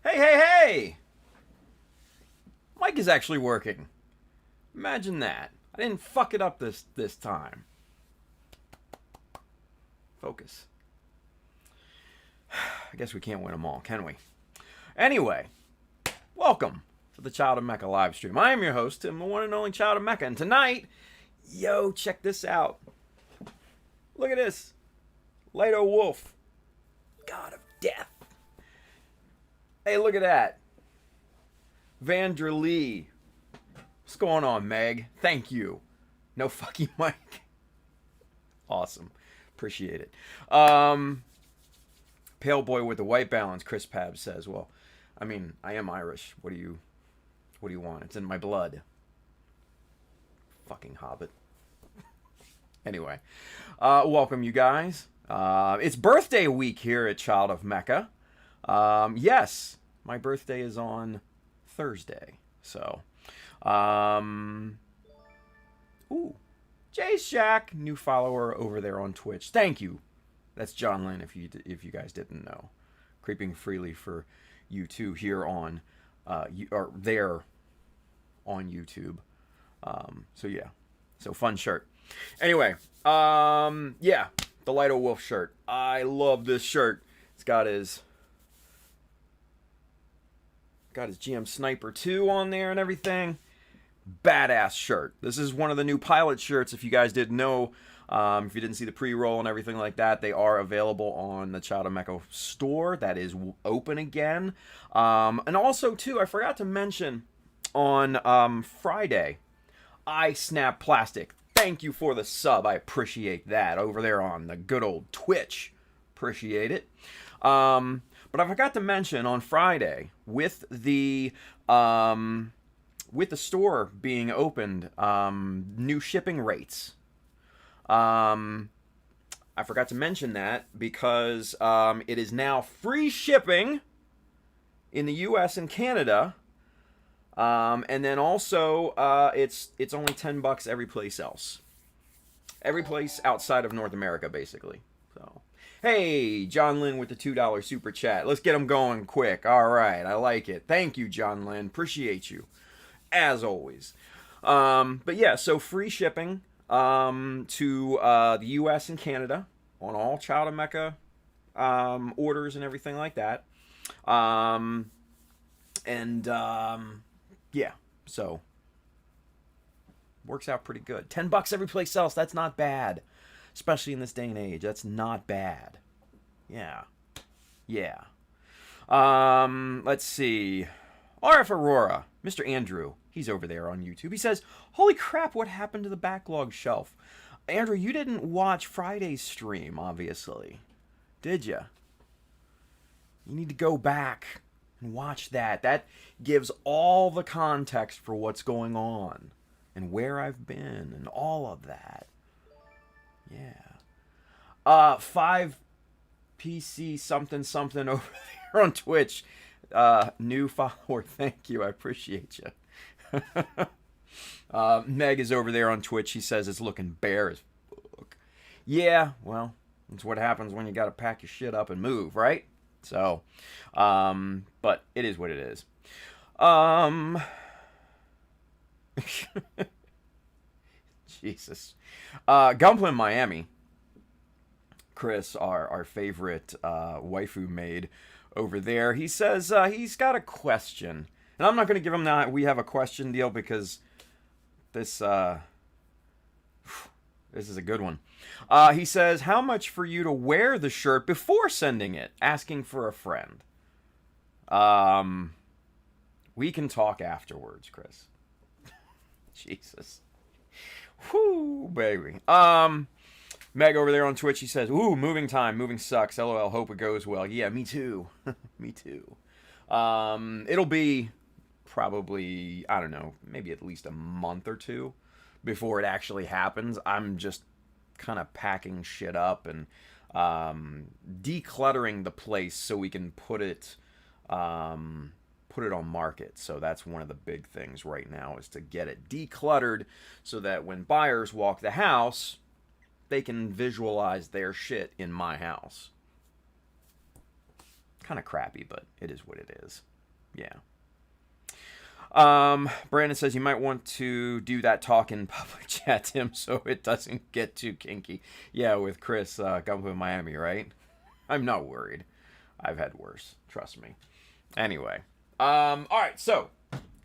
Hey, hey, hey! Mic is actually working. Imagine that. I didn't fuck it up this time. Focus. I guess we can't win them all, can we? Anyway, welcome to the Child of Mecha live stream. I am your host, Tim, the one and only Child of Mecha, and tonight, yo, check this out. Look at this. Lido Wolf. God of Death. Hey, look at that. Vandra Lee. What's going on, Meg? Thank you. No fucking mic. Awesome. Appreciate it. Pale boy with the white balance, Chris Pab says. Well, I mean, I am Irish. What do you want? It's in my blood. Fucking hobbit. Anyway, welcome you guys. It's birthday week here at Child of Mecha. Yes, my birthday is on Thursday. So, ooh, Jay Shack, new follower over there on Twitch. Thank you. That's John Lynn. If you guys didn't know, creeping freely for you two here on, or there on YouTube. So yeah, so fun shirt. Anyway, yeah, the Lido Wolf shirt. I love this shirt. It's got his GM Sniper 2 on there and everything. Badass shirt. This is one of the new pilot shirts. If you guys didn't know, if you didn't see the pre-roll and everything like that, they are available on the Child of Mecha store. That is open again. And also, too, I forgot to mention on Friday, I Snap Plastic. Thank you for the sub. I appreciate that. Over there on the good old Twitch. Appreciate it. But I forgot to mention on Friday, with the store being opened, new shipping rates. I forgot to mention that because it is now free shipping in the U.S. and Canada, and then also it's only $10 every place else, every place outside of North America, basically. So. Hey, John Lynn with the $2 super chat. Let's get them going quick. All right, I like it. Thank you, John Lynn. Appreciate you, as always. But yeah, so free shipping to the U.S. and Canada on all Child of Mecha orders and everything like that. Yeah, so works out pretty good. $10 every place else. That's not bad. Especially in this day and age. That's not bad. Yeah. Yeah. Let's see. RF Aurora. Mr. Andrew. He's over there on YouTube. He says, holy crap, what happened to the backlog shelf? Andrew, you didn't watch Friday's stream, obviously. Did you? You need to go back and watch that. That gives all the context for what's going on. And where I've been. And all of that. Yeah. 5PC something something over there on Twitch. New follower. Thank you. I appreciate you. Meg is over there on Twitch. She says it's looking bare as fuck. Yeah, well, that's what happens when you got to pack your shit up and move, right? So, but it is what it is. Jesus. Gunplin Miami. Chris, our favorite waifu maid over there, he says he's got a question. And I'm not going to give him that we have a question deal because this is a good one. He says, how much for you to wear the shirt before sending it? Asking for a friend. We can talk afterwards, Chris. Jesus. Whoo, baby. Meg over there on Twitch, he says, ooh, moving time, moving sucks. LOL, hope it goes well. Yeah, me too. Me too. It'll be probably, I don't know, maybe at least a month or two before it actually happens. I'm just kind of packing shit up and decluttering the place so we can put it on market. So that's one of the big things right now, is to get it decluttered so that when buyers walk the house, they can visualize their shit in my house. Kind of crappy, but it is what it is. Yeah. Brandon says you might want to do that talk in public chat, Tim, so it doesn't get too kinky. Yeah, with Chris, Gump in Miami, right? I'm not worried. I've had worse. Trust me. Anyway. All right, so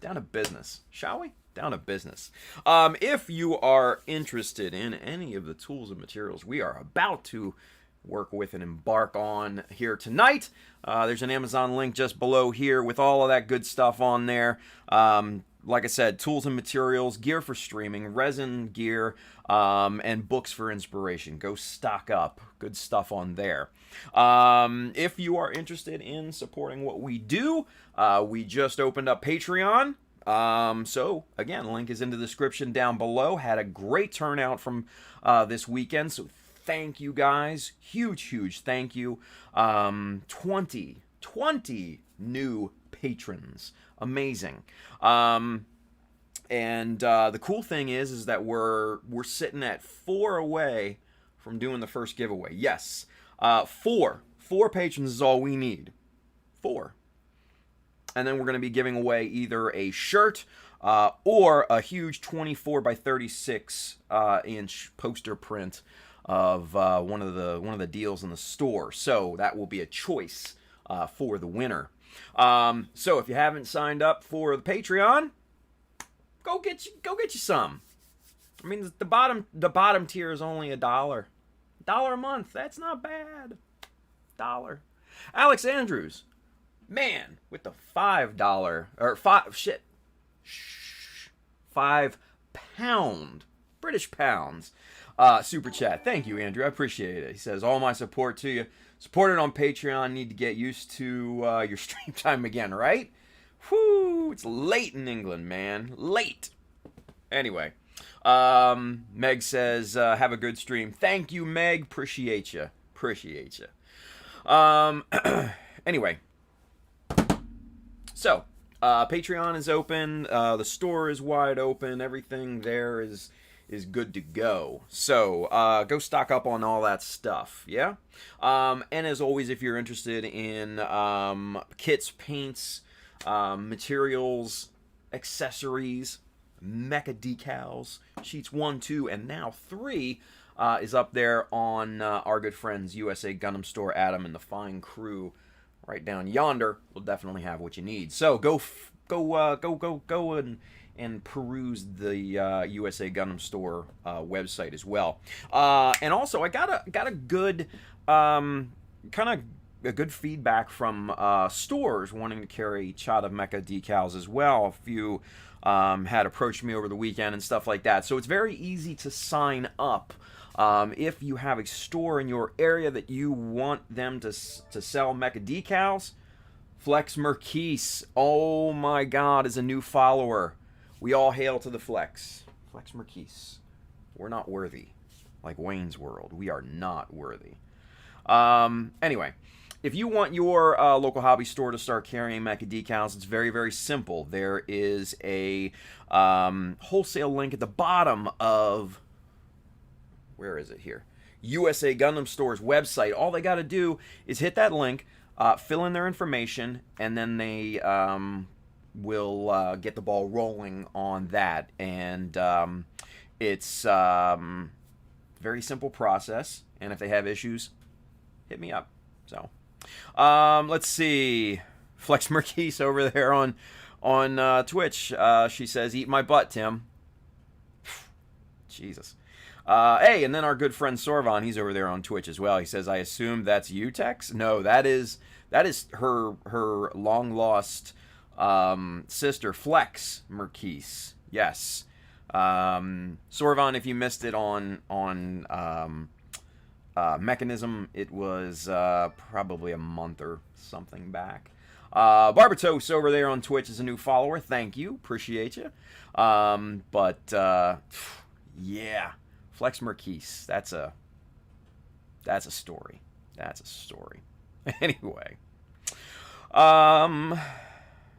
down to business, shall we? Down to business. If you are interested in any of the tools and materials we are about to work with and embark on here tonight, there's an Amazon link just below here with all of that good stuff on there. Like I said, tools and materials, gear for streaming, resin gear, and books for inspiration. Go stock up. Good stuff on there. If you are interested in supporting what we do, we just opened up Patreon. So again, link is in the description down below. Had a great turnout from this weekend, so thank you guys. Huge thank you. 20 new patrons. Amazing. And the cool thing is that we're sitting at 4 away from doing the first giveaway. Yes, 4 patrons is all we need. 4. And then we're going to be giving away either a shirt or a huge 24 by 36 inch poster print of one of the deals in the store. So that will be a choice for the winner. So if you haven't signed up for the Patreon, go get you some. I mean, the bottom tier is only $1. $1 a month. That's not bad. $1. Alex Andrews, man, with the $5 or £5 British pounds super chat. Thank you, Andrew. I appreciate it. He says, all my support to you. Support it on Patreon. Need to get used to your stream time again, right? Whoo, it's late in England, man. Late. Anyway, Meg says, have a good stream. Thank you, Meg. Appreciate you. Anyway. So, Patreon is open. The store is wide open. Everything there is good to go. So, go stock up on all that stuff, yeah? And as always, if you're interested in kits, paints, materials, accessories, Mecha Decals, sheets 1, 2, and now 3 is up there on our good friends USA Gundam Store, Adam, and the fine crew right down yonder. Will definitely have what you need. So go and peruse the USA Gundam Store website as well. And also, I got a good kind of a good feedback from stores wanting to carry Chata Mecha decals as well. A few had approached me over the weekend and stuff like that. So it's very easy to sign up. If you have a store in your area that you want them to sell Mecha decals, Flex Merquise, oh my God, is a new follower. We all hail to the Flex. Flex Merquise. We're not worthy. Like Wayne's World. We are not worthy. Anyway, if you want your local hobby store to start carrying Mecha decals, it's very, very simple. There is a wholesale link at the bottom of... Where is it here? USA Gundam Store's website. All they got to do is hit that link, fill in their information, and then they will get the ball rolling on that. And it's a very simple process. And if they have issues, hit me up. So, let's see. Flex Merquise over there on Twitch. She says, "Eat my butt, Tim." Jesus. Hey, and then our good friend Sorvan, he's over there on Twitch as well. He says, "I assume that's you, Tex?" No, that is her long lost sister, Flex Merquise. Yes. Sorvan, if you missed it on Mechanism, it was probably a month or something back. Barbatos over there on Twitch is a new follower. Thank you. Appreciate you. Yeah. Flex Merquise. That's a story. That's a story. Anyway.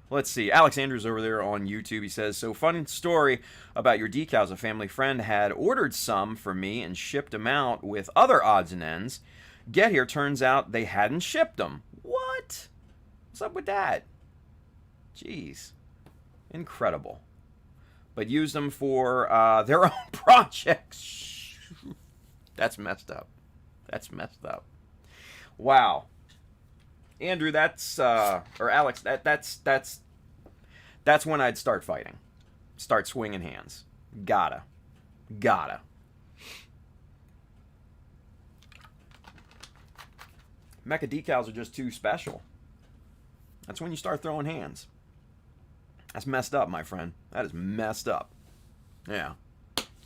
Let's see. Alex Andrews over there on YouTube. He says, "So fun story about your decals. A family friend had ordered some for me and shipped them out with other odds and ends. Get here, turns out they hadn't shipped them." What? What's up with that? Jeez. Incredible. But use them for their own projects. That's messed up. That's messed up. Wow. Andrew, that's or Alex, that's when I'd start fighting. Start swinging hands. Gotta. Mecha Decals are just too special. That's when you start throwing hands. That's messed up, my friend. That is messed up. Yeah.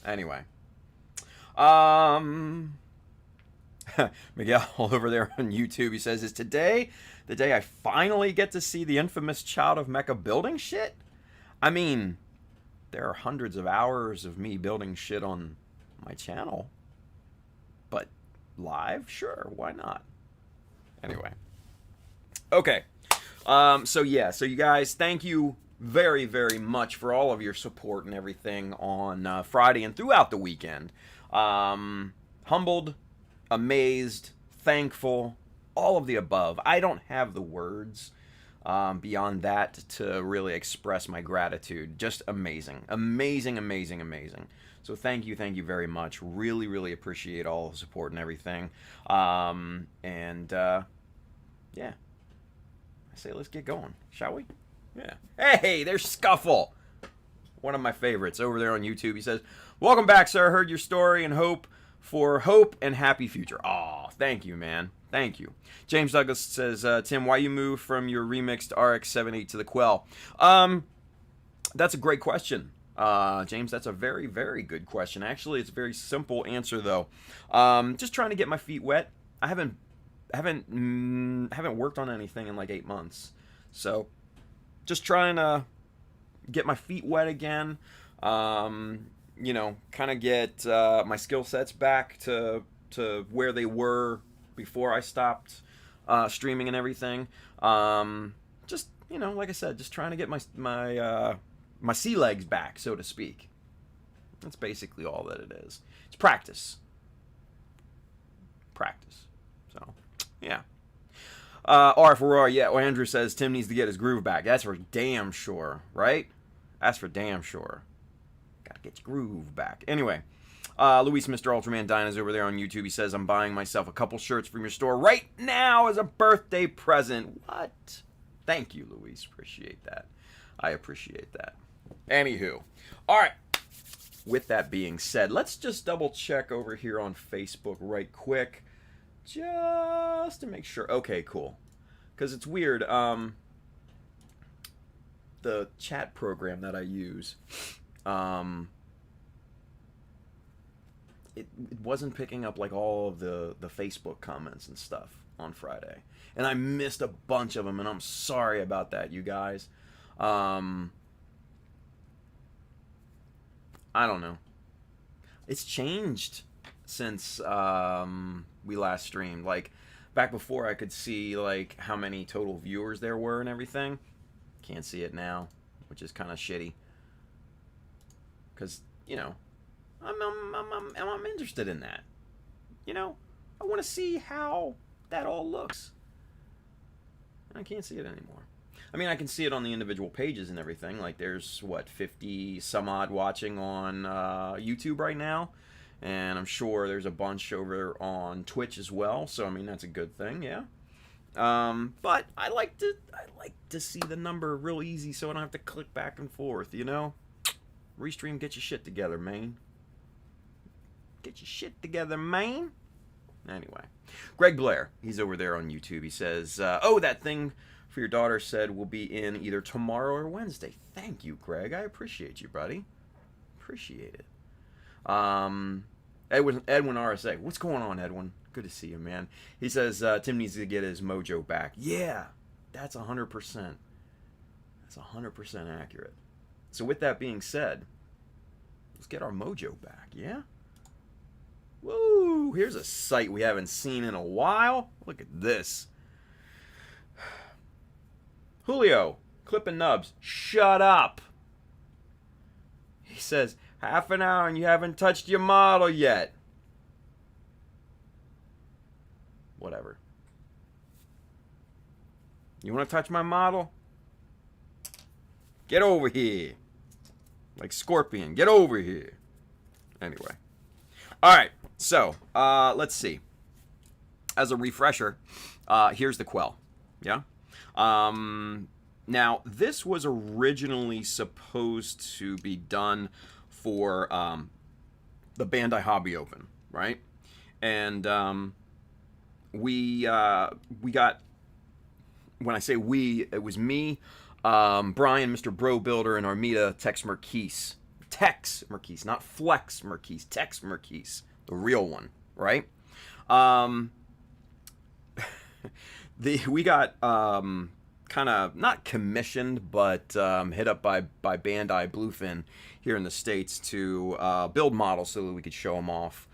Anyway. Miguel over there on YouTube, he says, is today the day I finally get to see the infamous Child of Mecha building shit? I mean, there are hundreds of hours of me building shit on my channel. But live? Sure, why not? Anyway. Okay. So you guys, thank you very, very much for all of your support and everything on Friday and throughout the weekend. Humbled, amazed, thankful, all of the above. I don't have the words beyond that to really express my gratitude. Just amazing. Amazing, amazing, amazing. So thank you very much. Really, really appreciate all the support and everything. Yeah. I say let's get going, shall we? Yeah. Hey, there's Scuffle. One of my favorites over there on YouTube. He says, welcome back, sir. Heard your story and hope and happy future. Aw, thank you, man. Thank you. James Douglas says, Tim, why you moved from your remixed RX-78 to the Quel? That's a great question. James, that's a very, very good question. Actually, it's a very simple answer, though. Just trying to get my feet wet. I haven't worked on anything in like 8 months. So, just trying to get my feet wet again. You know, kind of get my skill sets back to where they were before I stopped streaming and everything. Just, you know, like I said, just trying to get my sea legs back, so to speak. That's basically all that it is. It's practice. So, yeah. R for Roar, yeah. Well, Andrew says Tim needs to get his groove back. That's for damn sure, right? That's for damn sure. Gotta get your groove back. Anyway, Luis, Mr. Ultraman Dyna's over there on YouTube. He says, I'm buying myself a couple shirts from your store right now as a birthday present. What? Thank you, Luis. Appreciate that. I appreciate that. Anywho. All right. With that being said, let's just double check over here on Facebook right quick. Just to make sure. Okay, cool. Because it's weird. The chat program that I use, it wasn't picking up like all of the Facebook comments and stuff on Friday. And I missed a bunch of them, and I'm sorry about that, you guys. I don't know. It's changed since we last streamed. Like, back before I could see like how many total viewers there were and everything. Can't see it now, which is kind of shitty. Cause, you know, I'm interested in that. You know, I want to see how that all looks. And I can't see it anymore. I mean, I can see it on the individual pages and everything. Like, there's, what, 50 some odd watching on YouTube right now. And I'm sure there's a bunch over on Twitch as well. So, I mean, that's a good thing, yeah. But I like to see the number real easy so I don't have to click back and forth, you know? Restream, get your shit together, man. Get your shit together, man. Anyway. Greg Blair, he's over there on YouTube. He says, oh, that thing for your daughter said will be in either tomorrow or Wednesday. Thank you, Greg. I appreciate you, buddy. Appreciate it. Edwin RSA. What's going on, Edwin? Good to see you, man. He says Tim needs to get his mojo back. Yeah, that's 100%. That's 100% accurate. So with that being said, let's get our mojo back, yeah? Woo! Here's a sight we haven't seen in a while. Look at this. Julio, clipping nubs. Shut up. He says, half an hour and you haven't touched your model yet. Whatever. You want to touch my model? Get over here. Like Scorpion, get over here. Anyway. Alright, so, let's see. As a refresher, here's the Quel. Yeah? Now, this was originally supposed to be done for the Bandai Hobby Open, right? And we got, when I say we, it was me, Brian, Mr. Bro Builder, and Armida Tex Merquise. Tex Merquise, not Flex Merquise. Tex Merquise, the real one, right? We got kind of not commissioned, but hit up by Bandai Bluefin here in the States to build models so that we could show them off,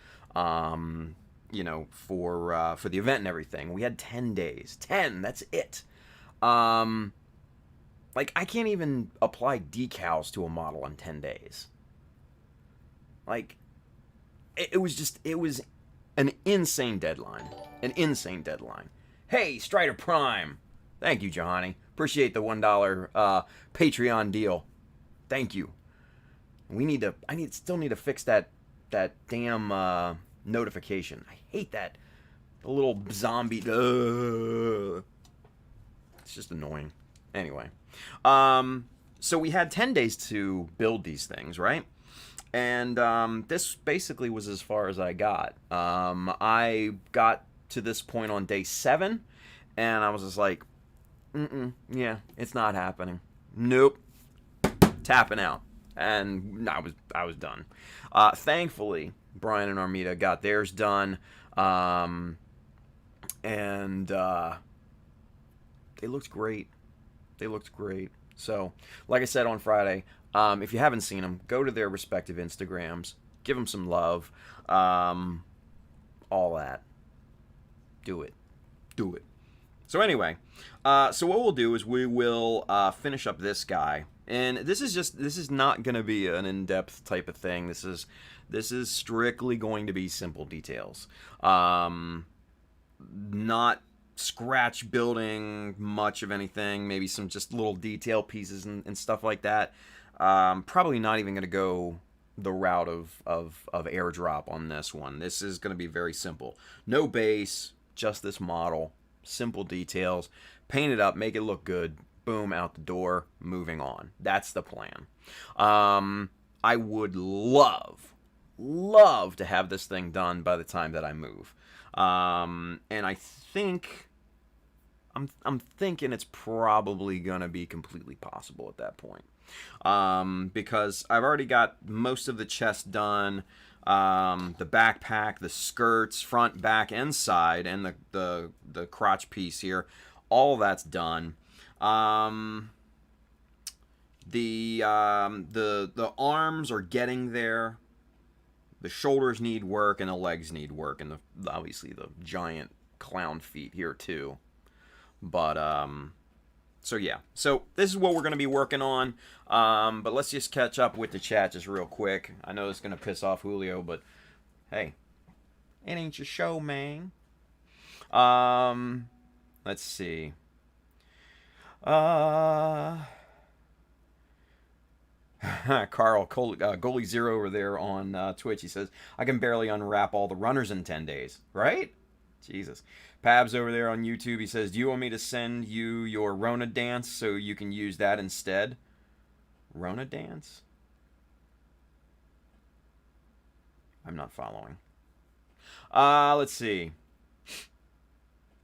you know, for the event and everything. We had 10 days. 10, that's it. Like, I can't even apply decals to a model in 10 days. Like, it was an insane deadline. An insane deadline. Hey, Strider Prime. Thank you, Johanny. Appreciate the $1 Patreon deal. Thank you. I still need to fix that damn notification. I hate that. The little zombie. It's just annoying. Anyway. So we had 10 days to build these things, right? And this basically was as far as I got. I got to this point on day 7, and I was just like, yeah, it's not happening. Nope. Tapping out. And I was done. Thankfully, Brian and Armida got theirs done. And they looked great. They looked great. So, like I said on Friday, if you haven't seen them, go to their respective Instagrams. Give them some love. All that. Do it. Do it. So anyway, so what we'll do is we will finish up this guy. And this is not going to be an in-depth type of thing. This is strictly going to be simple details. Not scratch building much of anything. Maybe some just little detail pieces and stuff like that. Probably not even going to go the route of airdrop on this one. This is going to be very simple. No base, just this model. Simple details. Paint it up, make it look good. Boom, out the door, moving on. That's the plan. I would love to have this thing done by the time that I move. And I think, I'm thinking it's probably going to be completely possible at that point. Because I've already got most of the chest done. The backpack, the skirts, front, back, and side, and the crotch piece here. All that's done. The arms are getting there. The shoulders need work, and the legs need work, and obviously the giant clown feet here too. But so yeah. So this is what we're gonna be working on. But let's just catch up with the chat just real quick. I know it's gonna piss off Julio, but hey, it ain't your show, man. Let's see. Carl, Goalie Zero over there on Twitch, he says, I can barely unwrap all the runners in 10 days. Right? Jesus. Pabs over there on YouTube, he says, do you want me to send you your Rona dance so you can use that instead? Rona dance? I'm not following. Let's see.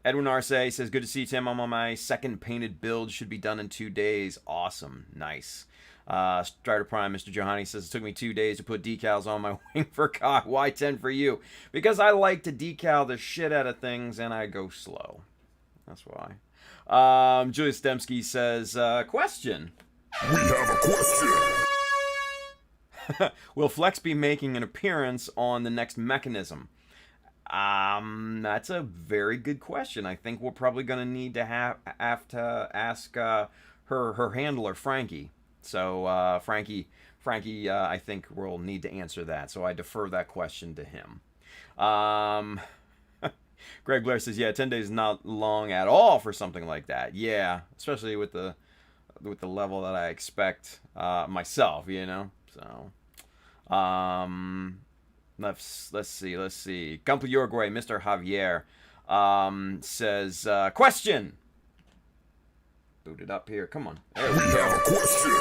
Edwin Arce says, good to see you, Tim. I'm on my second painted build. Should be done in 2 days. Awesome. Nice. Strider Prime, Mr. Johanny says, it took me 2 days to put decals on my wing for cock. Why 10 for you? Because I like to decal the shit out of things and I go slow. That's why. Julius Dembski says, question. We have a question. Will Flex be making an appearance on the next mechanism? That's a very good question. I think we're probably going to need to have to ask her handler, Frankie. So, Frankie, I think we'll need to answer that. So I defer that question to him. Greg Blair says, yeah, 10 days is not long at all for something like that. Yeah, especially with the with the level that I expect myself, you know. So, let's see. Campo Uruguay, Mr. Javier says question. Boot it up here. Come on. There we go. Question.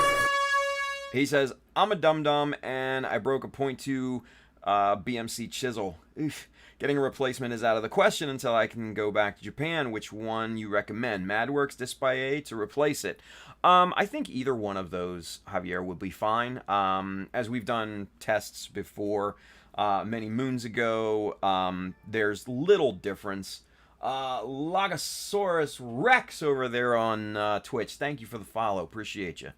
He says, I'm a dum-dum and I broke a .2 BMC chisel. Oof. Getting a replacement is out of the question until I can go back to Japan. Which one you recommend? Madworks, Dispaye to replace it? I think either one of those, Javier, would be fine. As we've done tests before many moons ago, there's little difference. Logosaurus Rex over there on Twitch. Thank you for the follow. Appreciate you.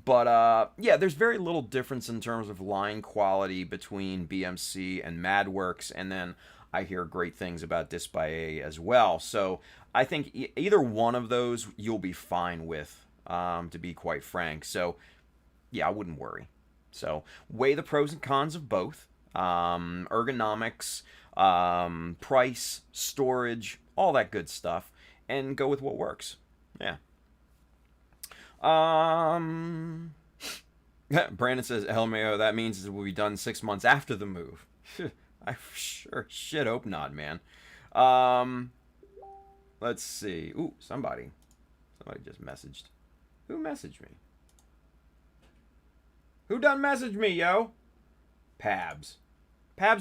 But yeah, there's very little difference in terms of line quality between BMC and Madworks, and then I hear great things about Dispaye as well. So I think either one of those you'll be fine with, to be quite frank. So yeah, I wouldn't worry. So weigh the pros and cons of both. Ergonomics, price, storage, all that good stuff, and go with what works. Yeah. Brandon says, LMAO, that means it will be done 6 months after the move. I sure shit hope not, man. Let's see. Ooh, somebody just messaged. Who messaged me? Who done messaged me, yo? Pabs,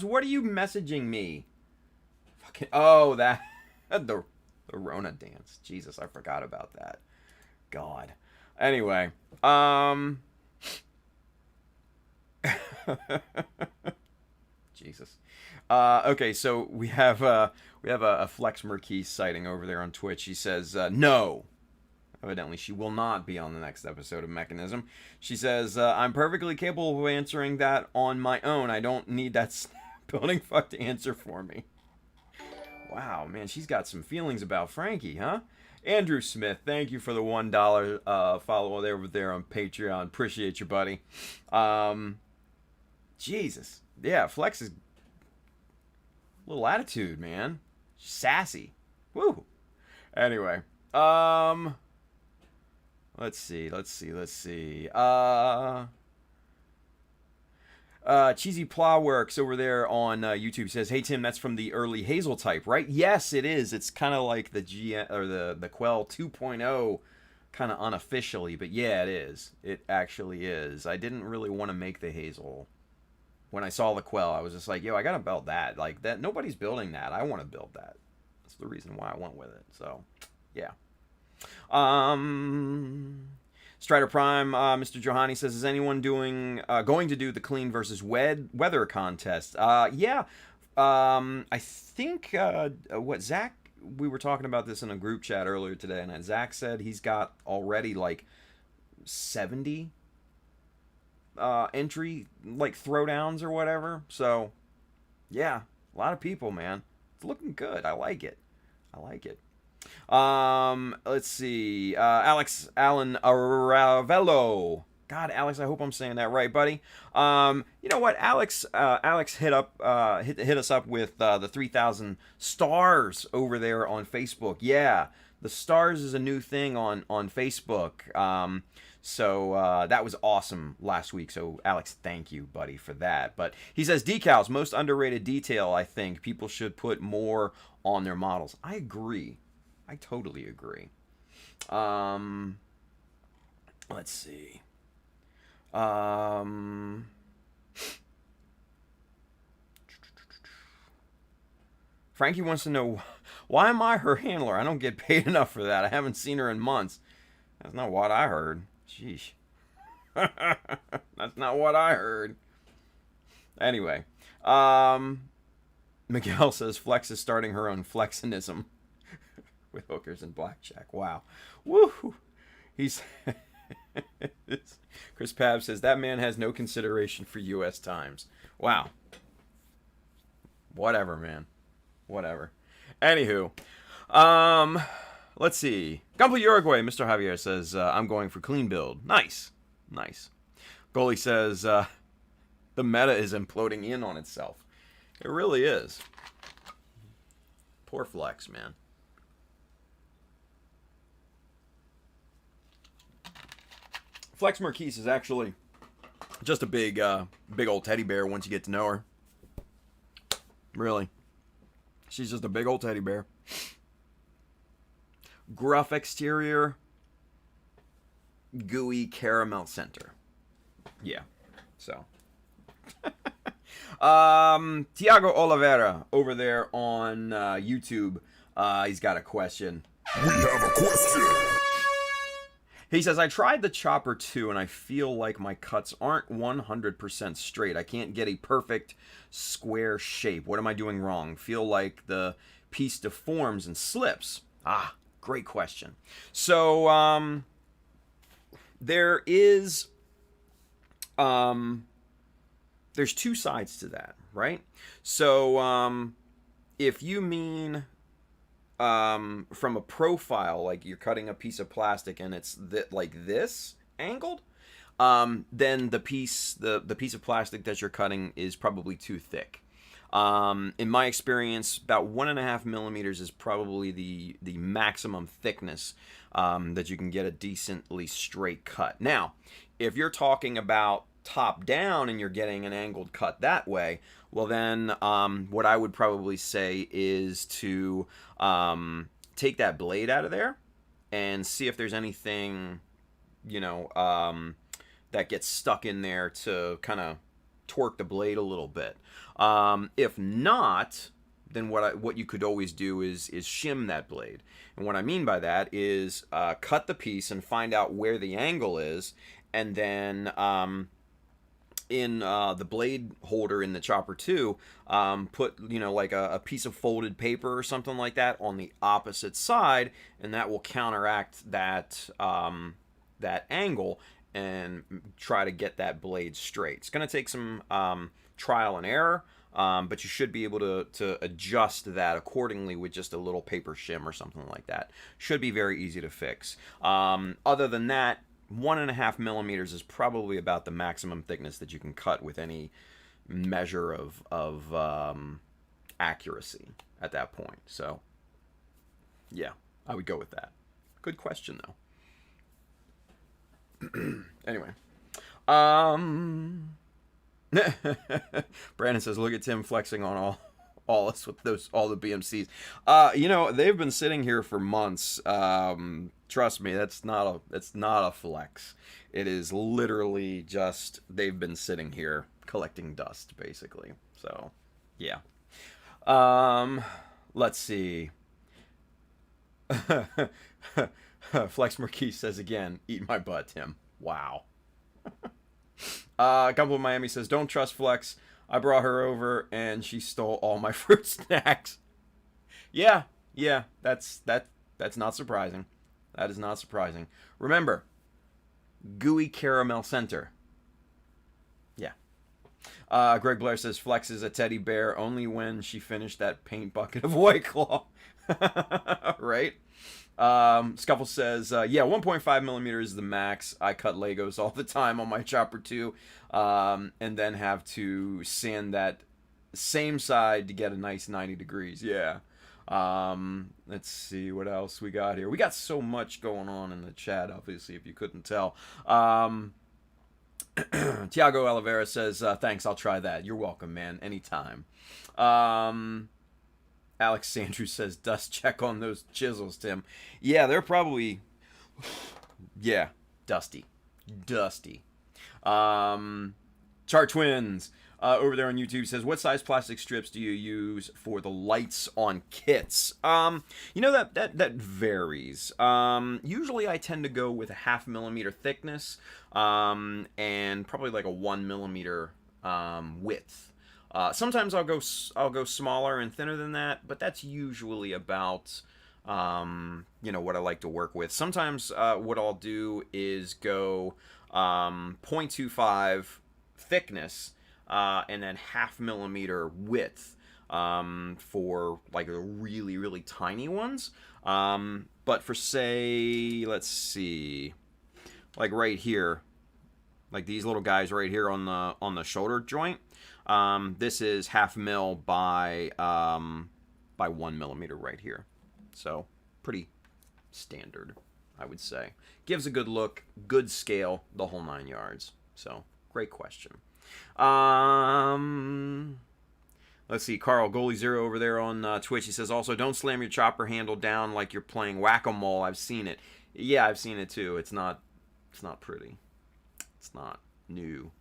what are you messaging me? Fucking, oh, that, the Rona dance. Jesus, I forgot about that. God. Anyway, Jesus. Okay, so we have a Flex Merquise sighting over there on Twitch. He says no. Evidently, she will not be on the next episode of Mechanism. She says, I'm perfectly capable of answering that on my own. I don't need that building fuck to answer for me. Wow, man, she's got some feelings about Frankie, huh? Andrew Smith, thank you for the $1 follow over there on Patreon. Appreciate you, buddy. Jesus. Yeah, Flex is a little attitude, man. Sassy. Woo. Anyway, let's see. Cheesy Plowworks over there on YouTube says, "Hey Tim, that's from the early Hazel type, right?" Yes, it is. It's kind of like the GM or the Quel 2.0, kind of unofficially, but yeah, it is. It actually is. I didn't really want to make the Hazel. When I saw the Quel, I was just like, "Yo, I gotta build that. Like that, nobody's building that. I want to build that." That's the reason why I went with it. So, yeah. Strider Prime, Mr. Johanny says, is anyone going to do the clean versus weather contest? Yeah. I think, Zach, we were talking about this in a group chat earlier today, and Zach said he's got already like 70 entry, like throwdowns or whatever. So, yeah, a lot of people, man. It's looking good. I like it. Let's see. Alex Allen Aravello. God, Alex, I hope I'm saying that right, buddy. You know what? Alex hit us up with the 3,000 stars over there on Facebook. Yeah, the stars is a new thing on Facebook. So that was awesome last week. So Alex, thank you, buddy, for that. But he says decals, most underrated detail. I think people should put more on their models. I agree. I totally agree. Let's see. Frankie wants to know, why am I her handler? I don't get paid enough for that. I haven't seen her in months. That's not what I heard. Sheesh. That's not what I heard. Anyway. Miguel says Flex is starting her own Flexinism. With hookers and blackjack. Wow. Woo! He's... Chris Pab says, that man has no consideration for U.S. times. Wow. Whatever, man. Whatever. Anywho. Let's see. Campo Uruguay, Mr. Javier says, I'm going for clean build. Nice. Goalie says, the meta is imploding in on itself. It really is. Poor Flex, man. Flex Marquise is actually just a big old teddy bear once you get to know her. Really. She's just a big old teddy bear. Gruff exterior, gooey caramel center. Yeah. So. Tiago Oliveira over there on YouTube. He's got a question. We have a question. He says, I tried the Chopper 2 and I feel like my cuts aren't 100% straight. I can't get a perfect square shape. What am I doing wrong? Feel like the piece deforms and slips. Ah, great question. So, there is, there's two sides to that, right? So, if you mean from a profile, like you're cutting a piece of plastic and it's like this angled, then the piece of plastic that you're cutting is probably too thick. In my experience, about 1.5 millimeters is probably the maximum thickness that you can get a decently straight cut. Now, if you're talking about top down and you're getting an angled cut that way, well then what I would probably say is to take that blade out of there and see if there's anything, you know, that gets stuck in there to kind of torque the blade a little bit. If not, then what you could always do is shim that blade. And what I mean by that is cut the piece and find out where the angle is, and then in the blade holder in the Chopper 2, put, you know, like a piece of folded paper or something like that on the opposite side, and that will counteract that that angle and try to get that blade straight. It's going to take some trial and error, but you should be able to adjust that accordingly with just a little paper shim or something like that. Should be very easy to fix. Other than that, 1.5 millimeters is probably about the maximum thickness that you can cut with any measure of accuracy at that point. So, yeah, I would go with that. Good question, though. Anyway. Brandon says, look at Tim flexing on all us with all the BMCs. You know, they've been sitting here for months. Trust me, that's not a flex. It is literally just they've been sitting here collecting dust, basically. So, yeah. Let's see. Flex Marquise says again, eat my butt, Tim. Wow. Gumbo Miami says, don't trust Flex. I brought her over and she stole all my fruit snacks. Yeah, that's not surprising. That is not surprising. Remember, gooey caramel center. Yeah. Greg Blair says, Flex is a teddy bear only when she finished that paint bucket of White Claw. Right? Scuffle says, yeah, 1.5 millimeters is the max. I cut Legos all the time on my Chopper 2, and then have to sand that same side to get a nice 90 degrees. Yeah. Let's see what else we got here. We got so much going on in the chat, obviously, if you couldn't tell. Tiago Oliveira says, thanks, I'll try that. You're welcome, man. Anytime. Alex Sandrew says, dust check on those chisels, Tim. Yeah, they're probably, yeah, dusty. Char Twins over there on YouTube says, what size plastic strips do you use for the lights on kits? You know, that varies. Usually I tend to go with a 0.5 millimeter thickness, and probably like a 1 millimeter width. Sometimes I'll go smaller and thinner than that, but that's usually about you know, what I like to work with. Sometimes what I'll do is go 0.25 thickness and then 0.5 millimeter width for like the really tiny ones. But for, say, let's see, like right here, like these little guys right here on the shoulder joint. This is 0.5 mil by 1 millimeter right here. So pretty standard. I would say. Gives a good look, good scale, the whole 9 yards. So, great question. Let's see, Carl, Goalie Zero over there on Twitch, he says, also, don't slam your chopper handle down like you're playing whack-a-mole. I've seen it. Yeah, I've seen it too. It's not pretty. It's not new.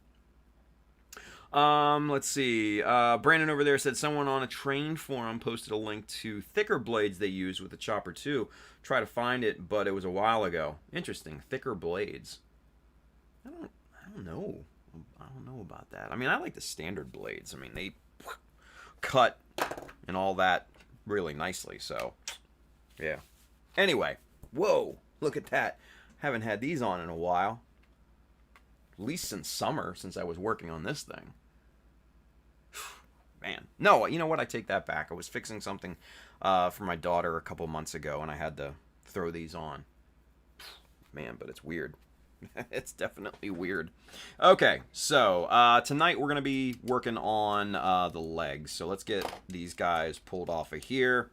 Let's see. Brandon over there said someone on a train forum posted a link to thicker blades they use with the chopper too. Try to find it, but it was a while ago. Interesting. Thicker blades. I don't know. I don't know about that. I mean, I like the standard blades. I mean, they cut and all that really nicely, so yeah. Anyway, whoa, look at that. Haven't had these on in a while. At least since summer, since I was working on this thing. Man. No, you know what? I take that back. I was fixing something for my daughter a couple months ago, and I had to throw these on. Man, but it's weird. It's definitely weird. Okay, so tonight we're going to be working on the legs. So let's get these guys pulled off of here.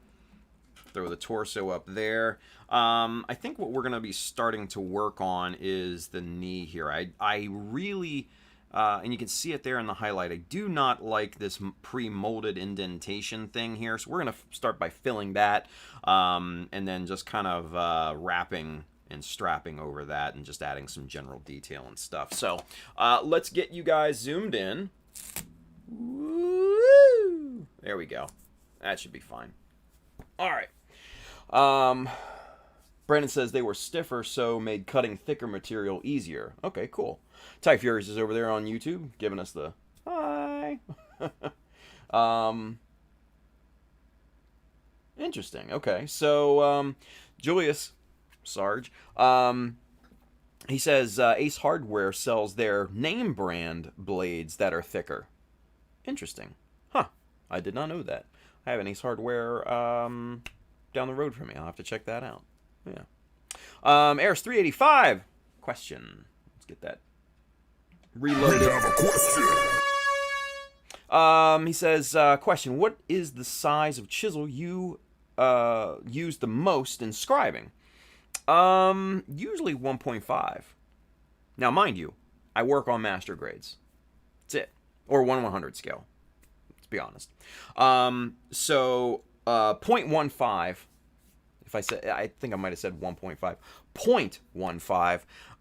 Throw the torso up there. I think what we're going to be starting to work on is the knee here. I really, and you can see it there in the highlight, I do not like this pre-molded indentation thing here. So we're going to start by filling that and then just kind of wrapping and strapping over that and just adding some general detail and stuff. So let's get you guys zoomed in. Woo! There we go. That should be fine. All right. Brandon says they were stiffer, so made cutting thicker material easier. Okay, cool. Ty Furious is over there on YouTube, giving us the hi. Interesting. Okay, so Julius Sarge, he says Ace Hardware sells their name brand blades that are thicker. Interesting. Huh. I did not know that. I have an Ace Hardware down the road from me. I'll have to check that out. Yeah. Eris 385 question. Let's get that reloaded. We have a question. He says, question, what is the size of chisel you use the most in scribing? Usually 1.5. Now, mind you, I work on master grades. That's it. Or 1/100 scale. Let's be honest. So 0.15. If I said, I think I might have said 1.5.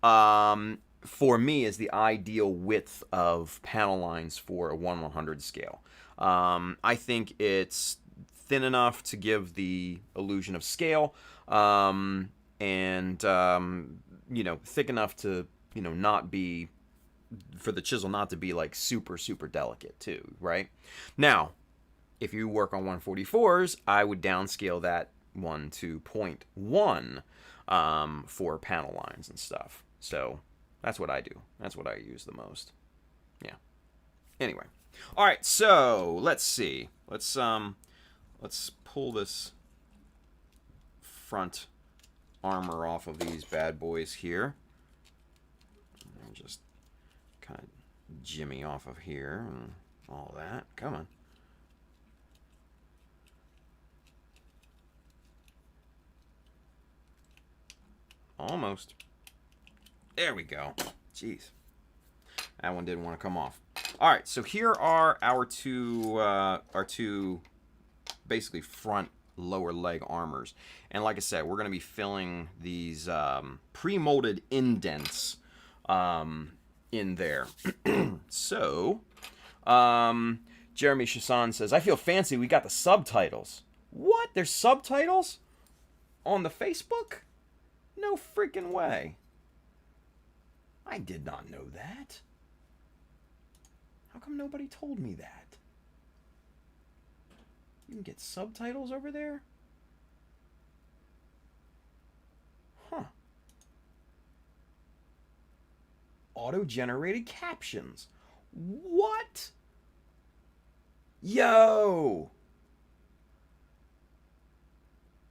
0.15 for me is the ideal width of panel lines for a 1/100 scale. I think it's thin enough to give the illusion of scale, and you know, thick enough to, you know, not be, for the chisel not to be like super delicate too, right? Now, if you work on 144s, I would downscale that one to 0.1 for panel lines and stuff. So that's what I do. That's what I use the most. Yeah. Anyway. All right. So let's see. Let's pull this front armor off of these bad boys here. And just kind of jimmy off of here and all that. Come on. Almost. There we go. Jeez. That one didn't want to come off. All right, so here are our two basically front lower leg armors. And like I said, we're going to be filling these pre-molded indents in there. So, Jeremy Chasson says, I feel fancy, we got the subtitles. What? There's subtitles on the Facebook? No freaking way. I did not know that. How come nobody told me that? You can get subtitles over there? Huh. Auto-generated captions. What? Yo!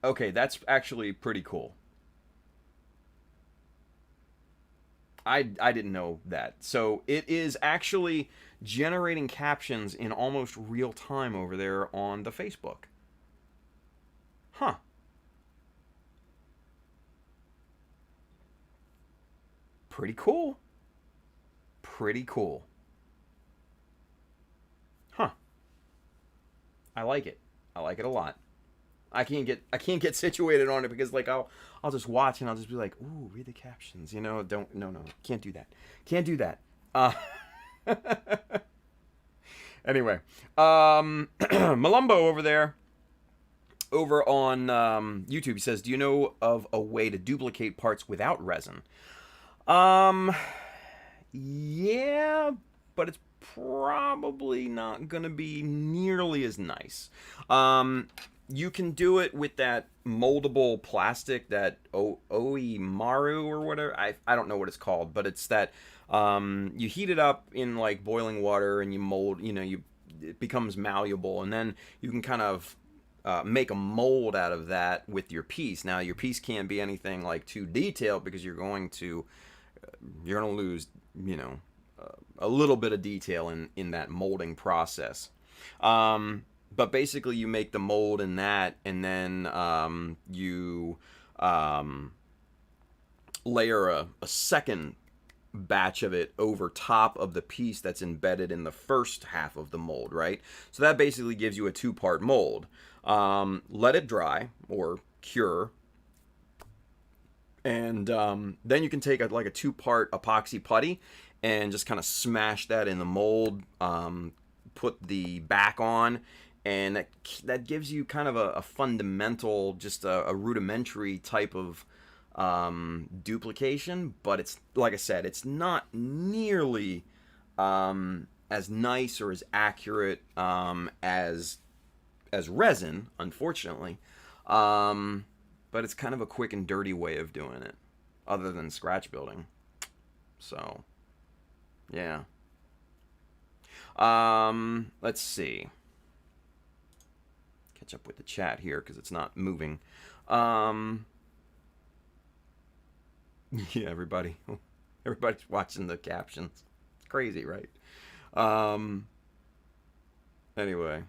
Okay, that's actually pretty cool. I didn't know that. So it is actually generating captions in almost real time over there on the Facebook. Huh. pretty cool. Pretty cool. Huh. I like it. I like it a lot. I can't get situated on it because like I'll just watch and I'll just be like, ooh, read the captions. You know, don't no, can't do that. Can't do that. Anyway, Malumbo over there, over on YouTube, he says, "Do you know of a way to duplicate parts without resin?" Yeah, but it's probably not gonna be nearly as nice. You can do it with that moldable plastic, that Oimaru or whatever. I don't know what it's called, but it's that you heat it up in like boiling water and you mold. You know, it becomes malleable, and then you can kind of make a mold out of that with your piece. Now, your piece can't be anything like too detailed because you're going to lose, you know, a little bit of detail in that molding process. But basically, you make the mold in that, and then you layer a second batch of it over top of the piece that's embedded in the first half of the mold, right? So that basically gives you a two-part mold. Let it dry or cure, and then you can take like a two-part epoxy putty and just kind of smash that in the mold, put the back on, and that gives you kind of a fundamental, just a rudimentary type of duplication. But it's, like I said, it's not nearly as nice or as accurate as resin, unfortunately. But it's kind of a quick and dirty way of doing it, other than scratch building. So, yeah. Let's see. Catch up with the chat here because it's not moving. Yeah, everybody's watching the captions. It's crazy, right? Anyway.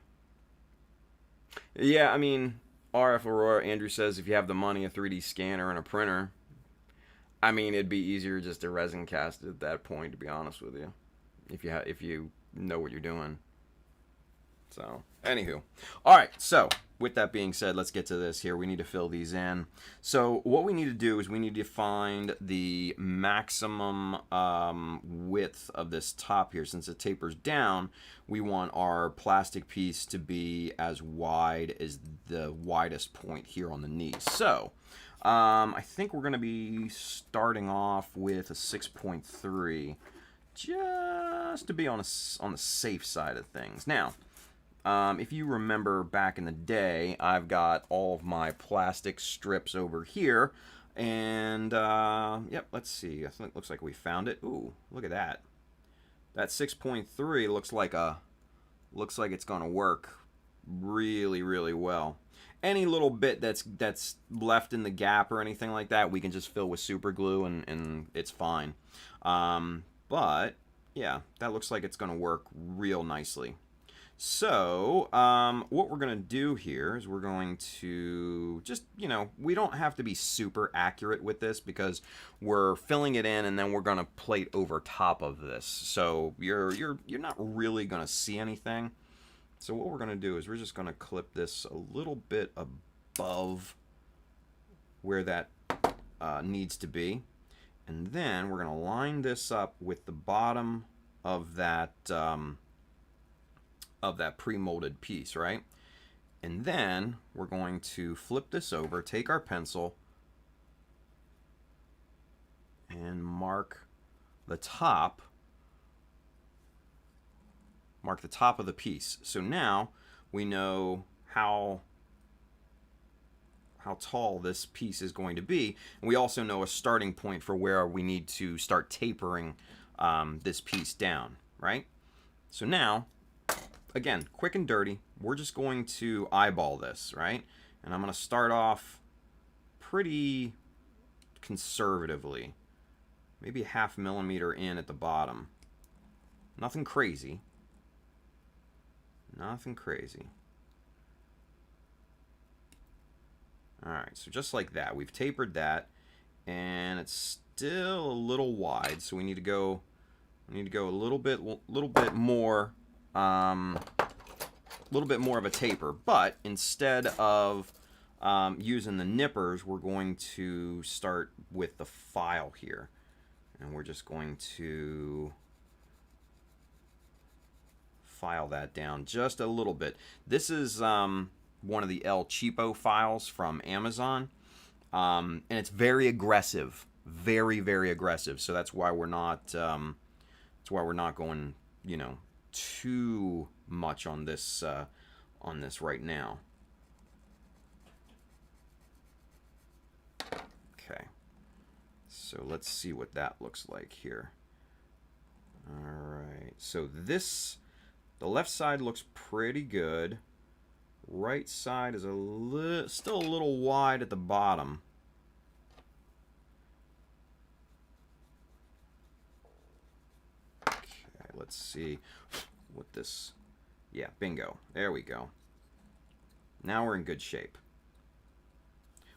Yeah, I mean, RF Aurora, Andrew says if you have the money, a 3D scanner and a printer, I mean, it'd be easier just to resin cast it at that point, to be honest with you, if you know what you're doing. So, anywho. All right, so with that being said, let's get to this here. We need to fill these in. So what we need to do is we need to find the maximum width of this top here. Since it tapers down, we want our plastic piece to be as wide as the widest point here on the knee. So I think we're going to be starting off with a 6.3 just to be on the safe side of things. Now, if you remember back in the day, I've got all of my plastic strips over here, and yep, let's see. I think it looks like we found it. Ooh, look at that. That 6.3 looks like it's gonna work really, really well. Any little bit that's left in the gap or anything like that, we can just fill with super glue and it's fine. But yeah, that looks like it's gonna work real nicely. So, what we're going to do here is we're going to just, you know, we don't have to be super accurate with this because we're filling it in and then we're going to plate over top of this. So, you're not really going to see anything. So, what we're going to do is we're just going to clip this a little bit above where that needs to be. And then we're going to line this up with the bottom of that pre-molded piece, right? And then we're going to flip this over, take our pencil, and mark the top of the piece. So now we know how tall this piece is going to be, and we also know a starting point for where we need to start tapering this piece down, right? So now, again, quick and dirty, we're just going to eyeball this, right? And I'm going to start off pretty conservatively, maybe 0.5 millimeter in at the bottom. Nothing crazy. Nothing crazy. All right, so just like that, we've tapered that, and it's still a little wide, so we need to go a little bit more, of a taper. But instead of using the nippers, we're going to start with the file here, and we're just going to file that down just a little bit. This is one of the El Cheapo files from Amazon, and it's very aggressive, very, very aggressive. So that's why we're not going, you know, too much on this right now. Okay, so let's see what that looks like here. All right, so the left side looks pretty good. Right side is still a little wide at the bottom. Okay, let's see what this... Yeah, bingo. There we go. Now we're in good shape.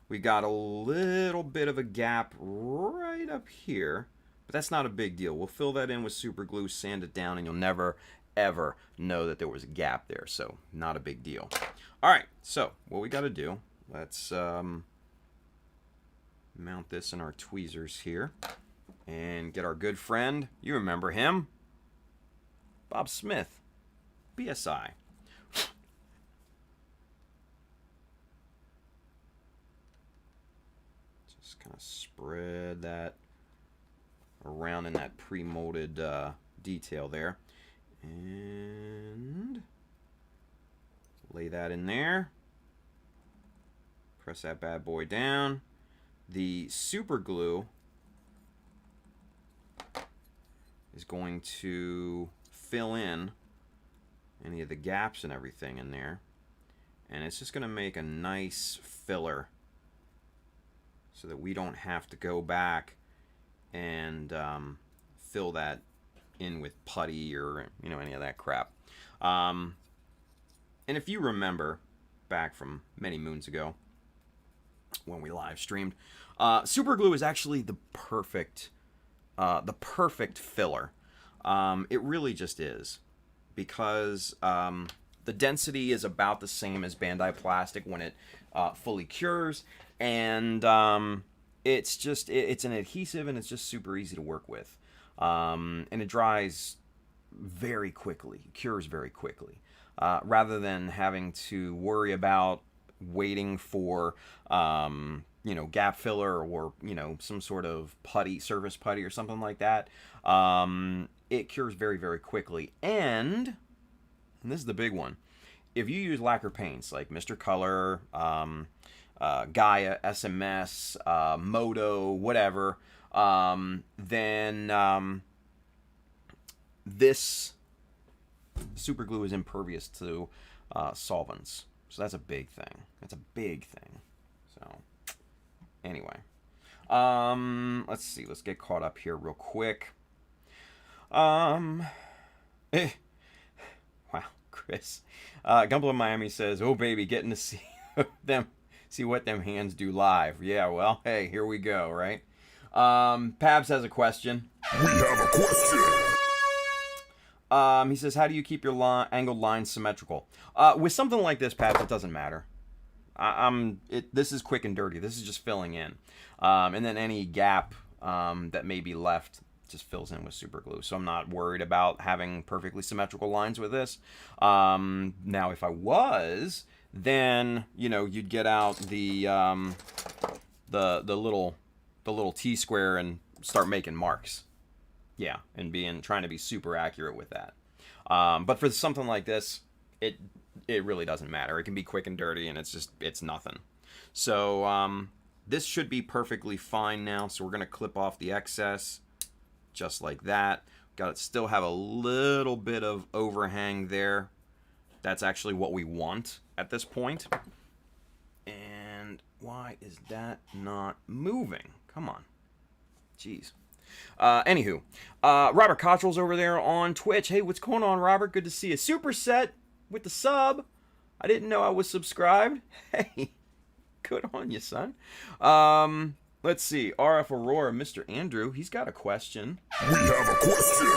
We got a little bit of a gap right up here, but that's not a big deal. We'll fill that in with super glue, sand it down, and you'll never ever know that there was a gap there, so not a big deal. All right, so what we got to do, let's mount this in our tweezers here and get our good friend, you remember him, Bob Smith, BSI. Just kind of spread that around in that pre-molded detail there. And lay that in there. Press that bad boy down. The super glue is going to fill in any of the gaps and everything in there. And it's just going to make a nice filler so that we don't have to go back and fill that in with putty or, you know, any of that crap. And if you remember back from many moons ago when we live streamed, super glue is actually the perfect filler. It really just is, because the density is about the same as Bandai plastic when it fully cures, and it's an adhesive, and it's just super easy to work with. And it dries very quickly, cures very quickly, rather than having to worry about waiting for you know, gap filler or, you know, some sort of putty, surface putty or something like that. It cures very, very quickly. And this is the big one, if you use lacquer paints like Mr. Color, Gaia, SMS, Moto, whatever, then this super glue is impervious to solvents. So that's a big thing. That's a big thing. So anyway, let's see. Let's get caught up here real quick. Wow, Chris. Gumbler Miami says, "Oh baby, getting to see them, see what them hands do live." Yeah, well, hey, here we go, right? Pabs has a question. We have a question. He says, how do you keep your angled lines symmetrical? With something like this, Pabs, it doesn't matter. This is quick and dirty. This is just filling in. And then any gap that may be left just fills in with super glue. So I'm not worried about having perfectly symmetrical lines with this. Now, if I was, then, you know, you'd get out the little T-square and start making marks. Yeah, and trying to be super accurate with that. But for something like this, it really doesn't matter. It can be quick and dirty, and it's nothing. So this should be perfectly fine now. So we're gonna clip off the excess, just like that. Got to still have a little bit of overhang there. That's actually what we want at this point. And why is that not moving? Come on, jeez. Anywho, Robert Cottrell's over there on Twitch. Hey, what's going on, Robert? Good to see you. Superset with the sub. I didn't know I was subscribed. Hey, good on you, son. Let's see. RF Aurora, Mr. Andrew, he's got a question. We have a question.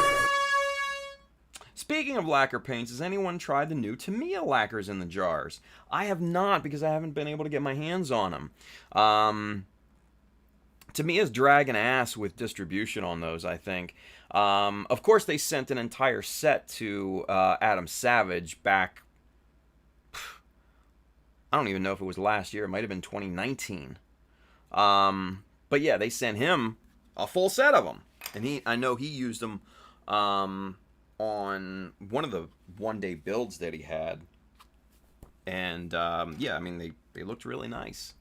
Speaking of lacquer paints, has anyone tried the new Tamiya lacquers in the jars? I have not, because I haven't been able to get my hands on them. Tamiya's dragging ass with distribution on those, I think. Of course, they sent an entire set to Adam Savage back... I don't even know if it was last year. It might have been 2019. But yeah, they sent him a full set of them. And I know he used them on one of the one-day builds that he had. And yeah, I mean, they looked really nice.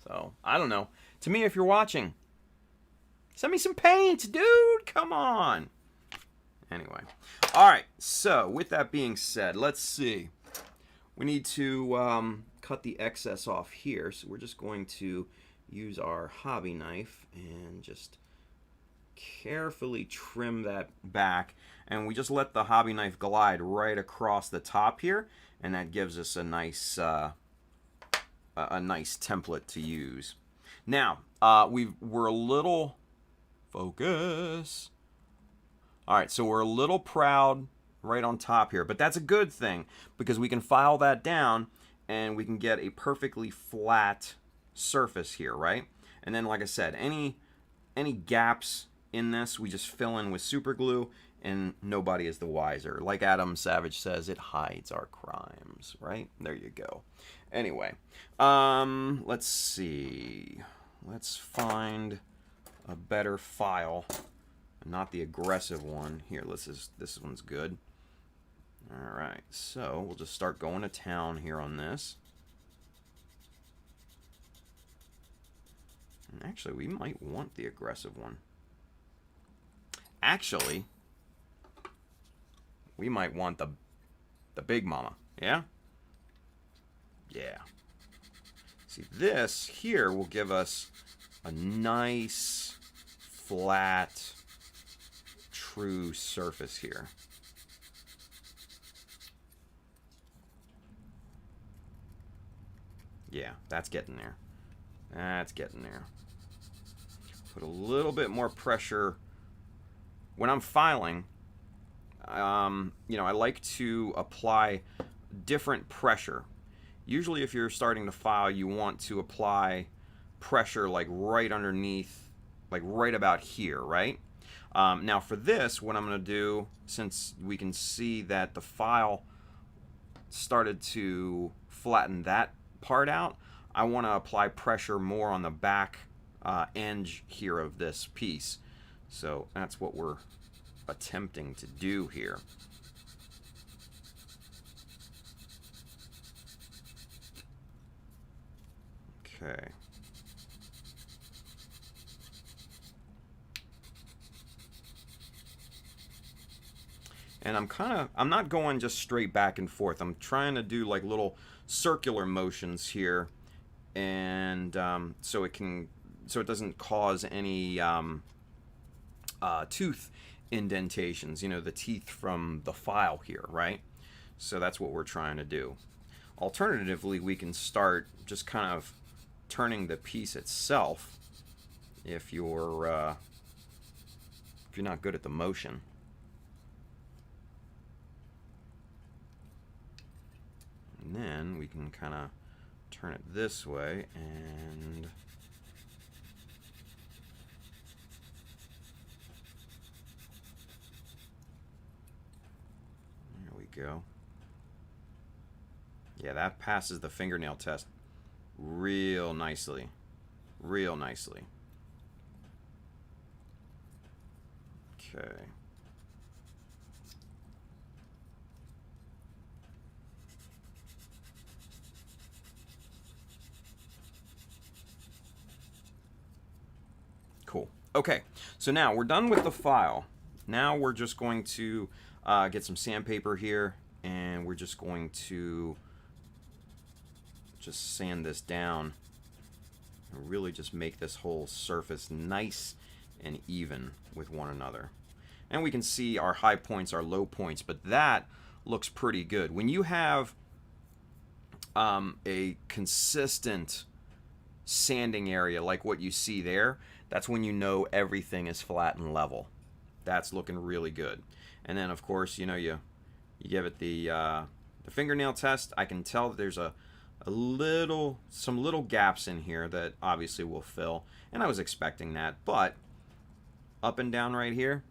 So, I don't know. To me, if you're watching, send me some paint, dude. Come on. Anyway. All right. So, with that being said, let's see. We need to cut the excess off here. So, we're just going to use our hobby knife and just carefully trim that back. And we just let the hobby knife glide right across the top here. And that gives us a nice template to use. Now, we're a little... Focus. All right, so we're a little proud right on top here. But that's a good thing, because we can file that down, and we can get a perfectly flat surface here, right? And then, like I said, any gaps in this, we just fill in with super glue, and nobody is the wiser. Like Adam Savage says, it hides our crimes, right? There you go. Anyway, let's see. Let's find a better file, not the aggressive one. Here, this one's good. All right, so we'll just start going to town here on this. And actually, we might want the aggressive one. Actually, we might want the big mama. Yeah? Yeah. See, this here will give us a nice, flat, true surface here. Yeah, that's getting there. That's getting there. Put a little bit more pressure. When I'm filing, you know, I like to apply different pressure. Usually if you're starting to file, you want to apply pressure like right underneath, like right about here, right? Now for this, what I'm going to do, since we can see that the file started to flatten that part out, I want to apply pressure more on the back end here of this piece. So that's what we're attempting to do here. Okay. And I'm not going just straight back and forth. I'm trying to do like little circular motions here, and so it doesn't cause any tooth indentations, you know, the teeth from the file here, right? So that's what we're trying to do. Alternatively, we can start just kind of turning the piece itself if you're not good at the motion. And then we can kind of turn it this way, and there we go. Yeah, that passes the fingernail test real nicely. Real nicely. Okay. Cool. Okay, so now we're done with the file. Now we're just going to get some sandpaper here, and we're just going to just sand this down and really just make this whole surface nice and even with one another. And we can see our high points, our low points, but that looks pretty good. When you have a consistent sanding area like what you see there, that's when you know everything is flat and level. That's looking really good. And then of course, you know, you give it the fingernail test. I can tell that there's some little gaps in here that obviously will fill, and I was expecting that, but up and down right here,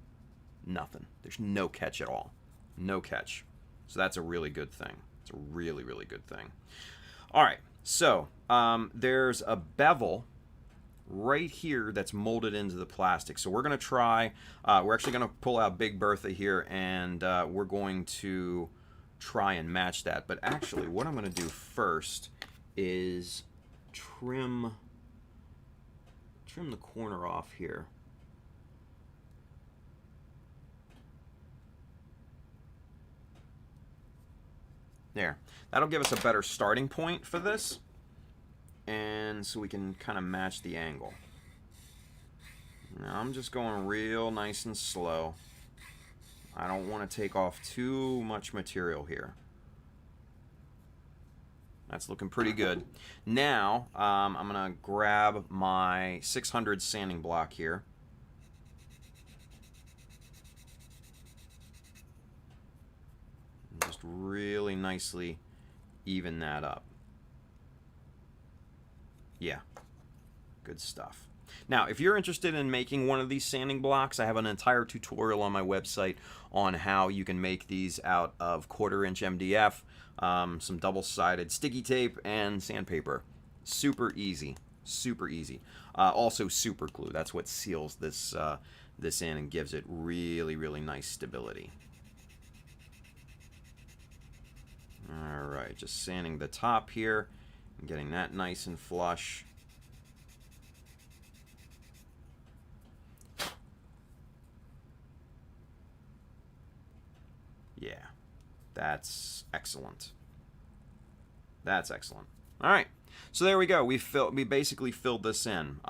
nothing. There's no catch at all. No catch. So that's a really good thing. It's a really, really good thing. All right, so there's a bevel right here that's molded into the plastic. So we're going to try, we're actually going to pull out Big Bertha here, and we're going to try and match that. But actually, what I'm going to do first is trim the corner off here. There. That'll give us a better starting point for this, and so we can kind of match the angle. Now I'm just going real nice and slow. I don't want to take off too much material here. That's looking pretty good. Now I'm going to grab my 600 sanding block here. Just really nicely even that up. Yeah, good stuff. Now, if you're interested in making one of these sanding blocks, I have an entire tutorial on my website on how you can make these out of 1/4-inch MDF, some double-sided sticky tape, and sandpaper. Super easy, super easy. Also super glue. That's what seals this in and gives it really, really nice stability. All right, just sanding the top here and getting that nice and flush. Yeah, that's excellent. That's excellent. All right, so there we go. We basically filled this in.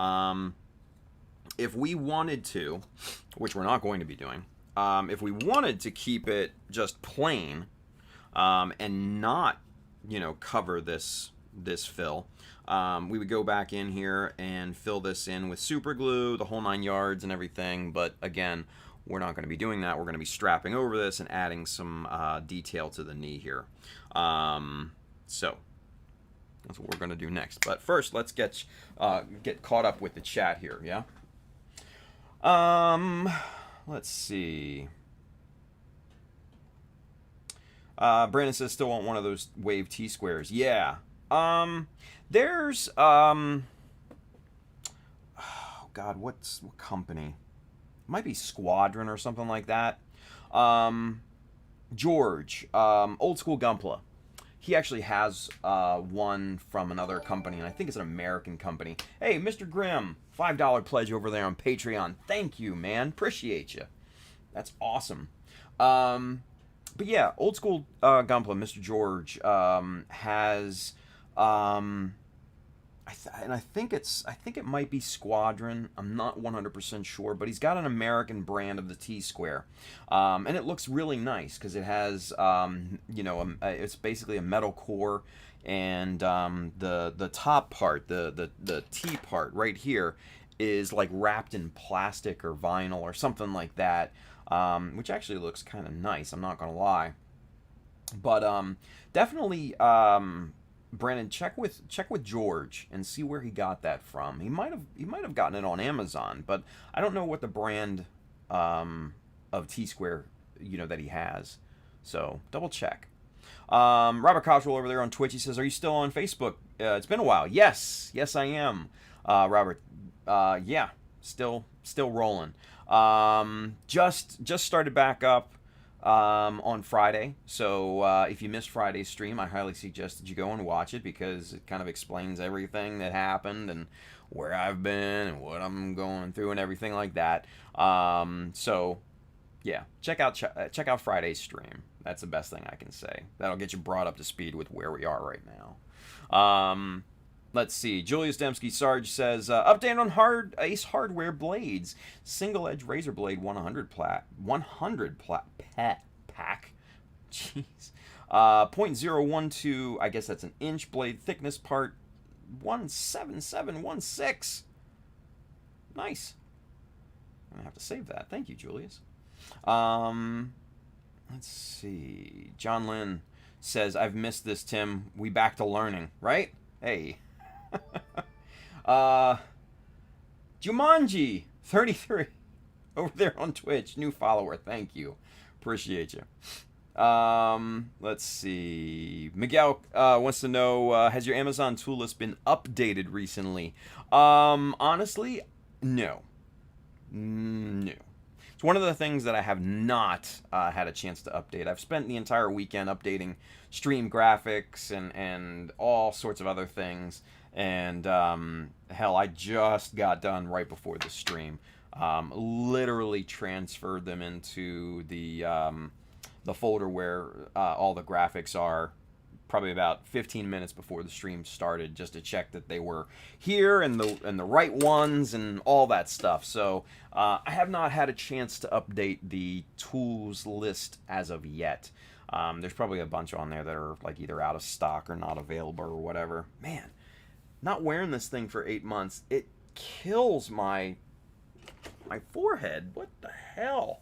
If we wanted to, which we're not going to be doing, if we wanted to keep it just plain and not, you know, cover this fill, we would go back in here and fill this in with super glue, the whole 9 yards and everything. But again, we're not going to be doing that. We're going to be strapping over this and adding some detail to the knee here. So that's what we're going to do next. But first, let's get caught up with the chat here. Yeah. Let's see. Brandon says still want one of those wave T-squares. Yeah. There's oh God, what company? It might be Squadron or something like that. George, Old School Gunpla. He actually has one from another company, and I think it's an American company. Hey, Mr. Grimm, $5 pledge over there on Patreon. Thank you, man. Appreciate you. That's awesome. But yeah, Old School Gunpla, Mr. George, has, I think it might be Squadron. I'm not 100% sure, but he's got an American brand of the T-square, and it looks really nice because it has, you know, it's basically a metal core, and the top part, the T part right here, is like wrapped in plastic or vinyl or something like that, which actually looks kind of nice. I'm not gonna lie, but definitely. Brandon, check with George and see where he got that from. He might have gotten it on Amazon, but I don't know what the brand of T-square, you know, that he has. So double check. Robert Cottrell over there on Twitch, he says, "Are you still on Facebook?" It's been a while. Yes, I am. Robert, yeah, still rolling. Just started back up on Friday, so if you missed Friday's stream, I highly suggest that you go and watch it, because it kind of explains everything that happened and where I've been and what I'm going through and everything like that. So yeah, check out Friday's stream. That's the best thing I can say. That'll get you brought up to speed with where we are right now. Let's see. Julius Dembski Sarge says, update on Ace Hardware blades. Single edge razor blade 100 pack. Jeez. .012, I guess that's an inch blade thickness part. 17716. Nice. I'm gonna have to save that. Thank you, Julius. Let's see. John Lynn says, I've missed this, Tim. We back to learning, right? Hey. Jumanji 33 over there on Twitch. New follower. Thank you. Appreciate you. Let's see. Miguel wants to know, has your Amazon tool list been updated recently? Honestly, no. No. It's one of the things that I have not had a chance to update. I've spent the entire weekend updating stream graphics and all sorts of other things. And hell, I just got done right before the stream. Literally transferred them into the folder where all the graphics are, probably about 15 minutes before the stream started, just to check that they were here and the right ones and all that stuff. So I have not had a chance to update the tools list as of yet. There's probably a bunch on there that are like either out of stock or not available or whatever. Man, not wearing this thing for 8 months, it kills my forehead. What the hell?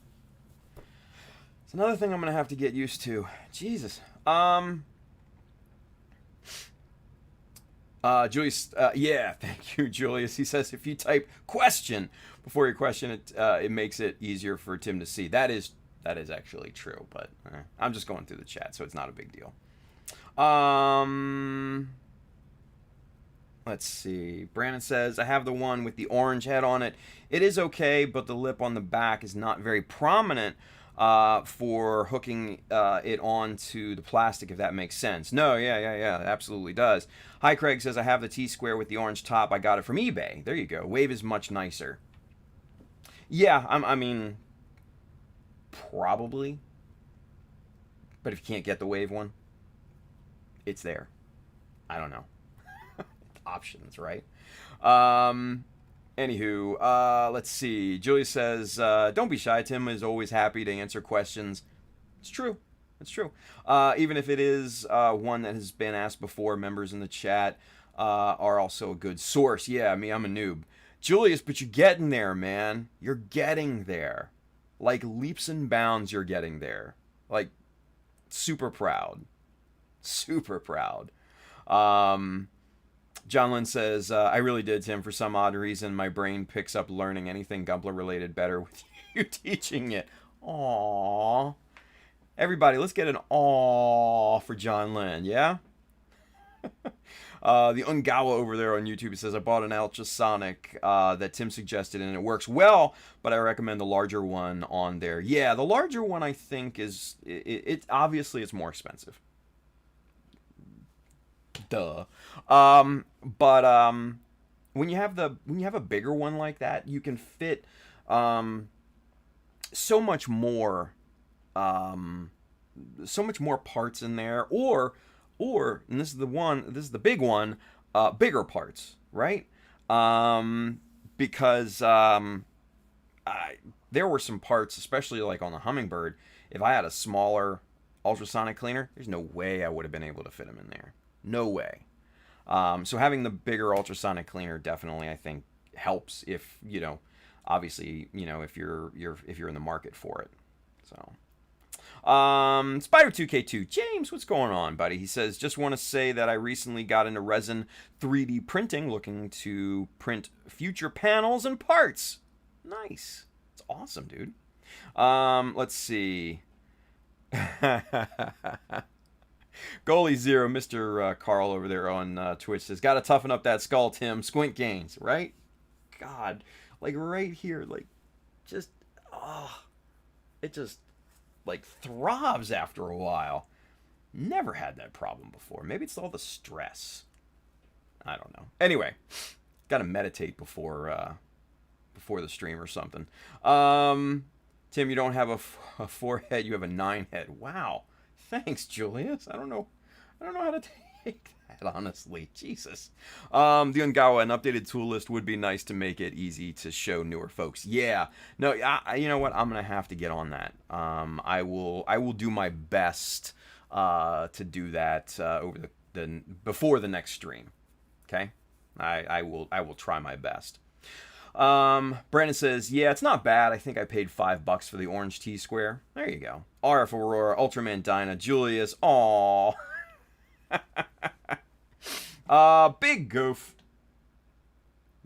It's another thing I'm gonna have to get used to. Jesus. Julius, yeah, thank you, Julius. He says if you type question before you question it, it makes it easier for Tim to see. That is actually true, but I'm just going through the chat, so it's not a big deal. Let's see. Brandon says, I have the one with the orange head on it. It is okay, but the lip on the back is not very prominent for hooking it onto the plastic, if that makes sense. No, yeah, it absolutely does. Hi, Craig says, I have the T-square with the orange top. I got it from eBay. There you go. Wave is much nicer. Yeah, I mean, probably. But if you can't get the wave one, it's there. I don't know. Options, right? Anywho, let's see. Julia says, don't be shy. Tim is always happy to answer questions. It's true. It's true. Even if it is one that has been asked before, members in the chat are also a good source. Yeah, I'm a noob. Julius, but you're getting there, man. You're getting there. Like leaps and bounds, you're getting there. Like, super proud. Super proud. John Lynn says, I really did, Tim. For some odd reason, my brain picks up learning anything Gunpla related better with you teaching it. Aww. Everybody, let's get an aww for John Lynn, yeah? The Ungawa over there on YouTube says, I bought an ultrasonic that Tim suggested, and it works well, but I recommend the larger one on there. Yeah, the larger one, I think, is... It obviously, it's more expensive. Duh. But when you have a bigger one like that, you can fit so much more parts in there, or and this is the big one, bigger parts, right? Because there were some parts, especially like on the Hummingbird, if I had a smaller ultrasonic cleaner, there's no way I would have been able to fit them in there. No way. So having the bigger ultrasonic cleaner definitely, I think, helps if, obviously, if you're in the market for it. So, Spider2K2, James, what's going on, buddy? He says, just want to say that I recently got into resin 3D printing, looking to print future panels and parts. Nice. It's awesome, dude. Let's see. Goalie Zero, Mr. Carl over there on Twitch says, gotta toughen up that skull, Tim. Squint gains, right? God, like right here, like just, it just like throbs after a while. Never had that problem before. Maybe it's all the stress. I don't know. Anyway, gotta meditate before the stream or something. Tim, you don't have a 4 head, you have a 9 head. Wow. Thanks, Julius. I don't know how to take that, honestly. Jesus. The Ungawa, an updated tool list would be nice to make it easy to show newer folks. Yeah. No, you know what? I'm gonna have to get on that. I will do my best to do that over before the next stream. Okay. I will try my best. Brandon says, yeah, it's not bad. I think I paid $5 for the orange T-square. There you go. RF Aurora, Ultraman Dinah, Julius. Aww. Big Goof.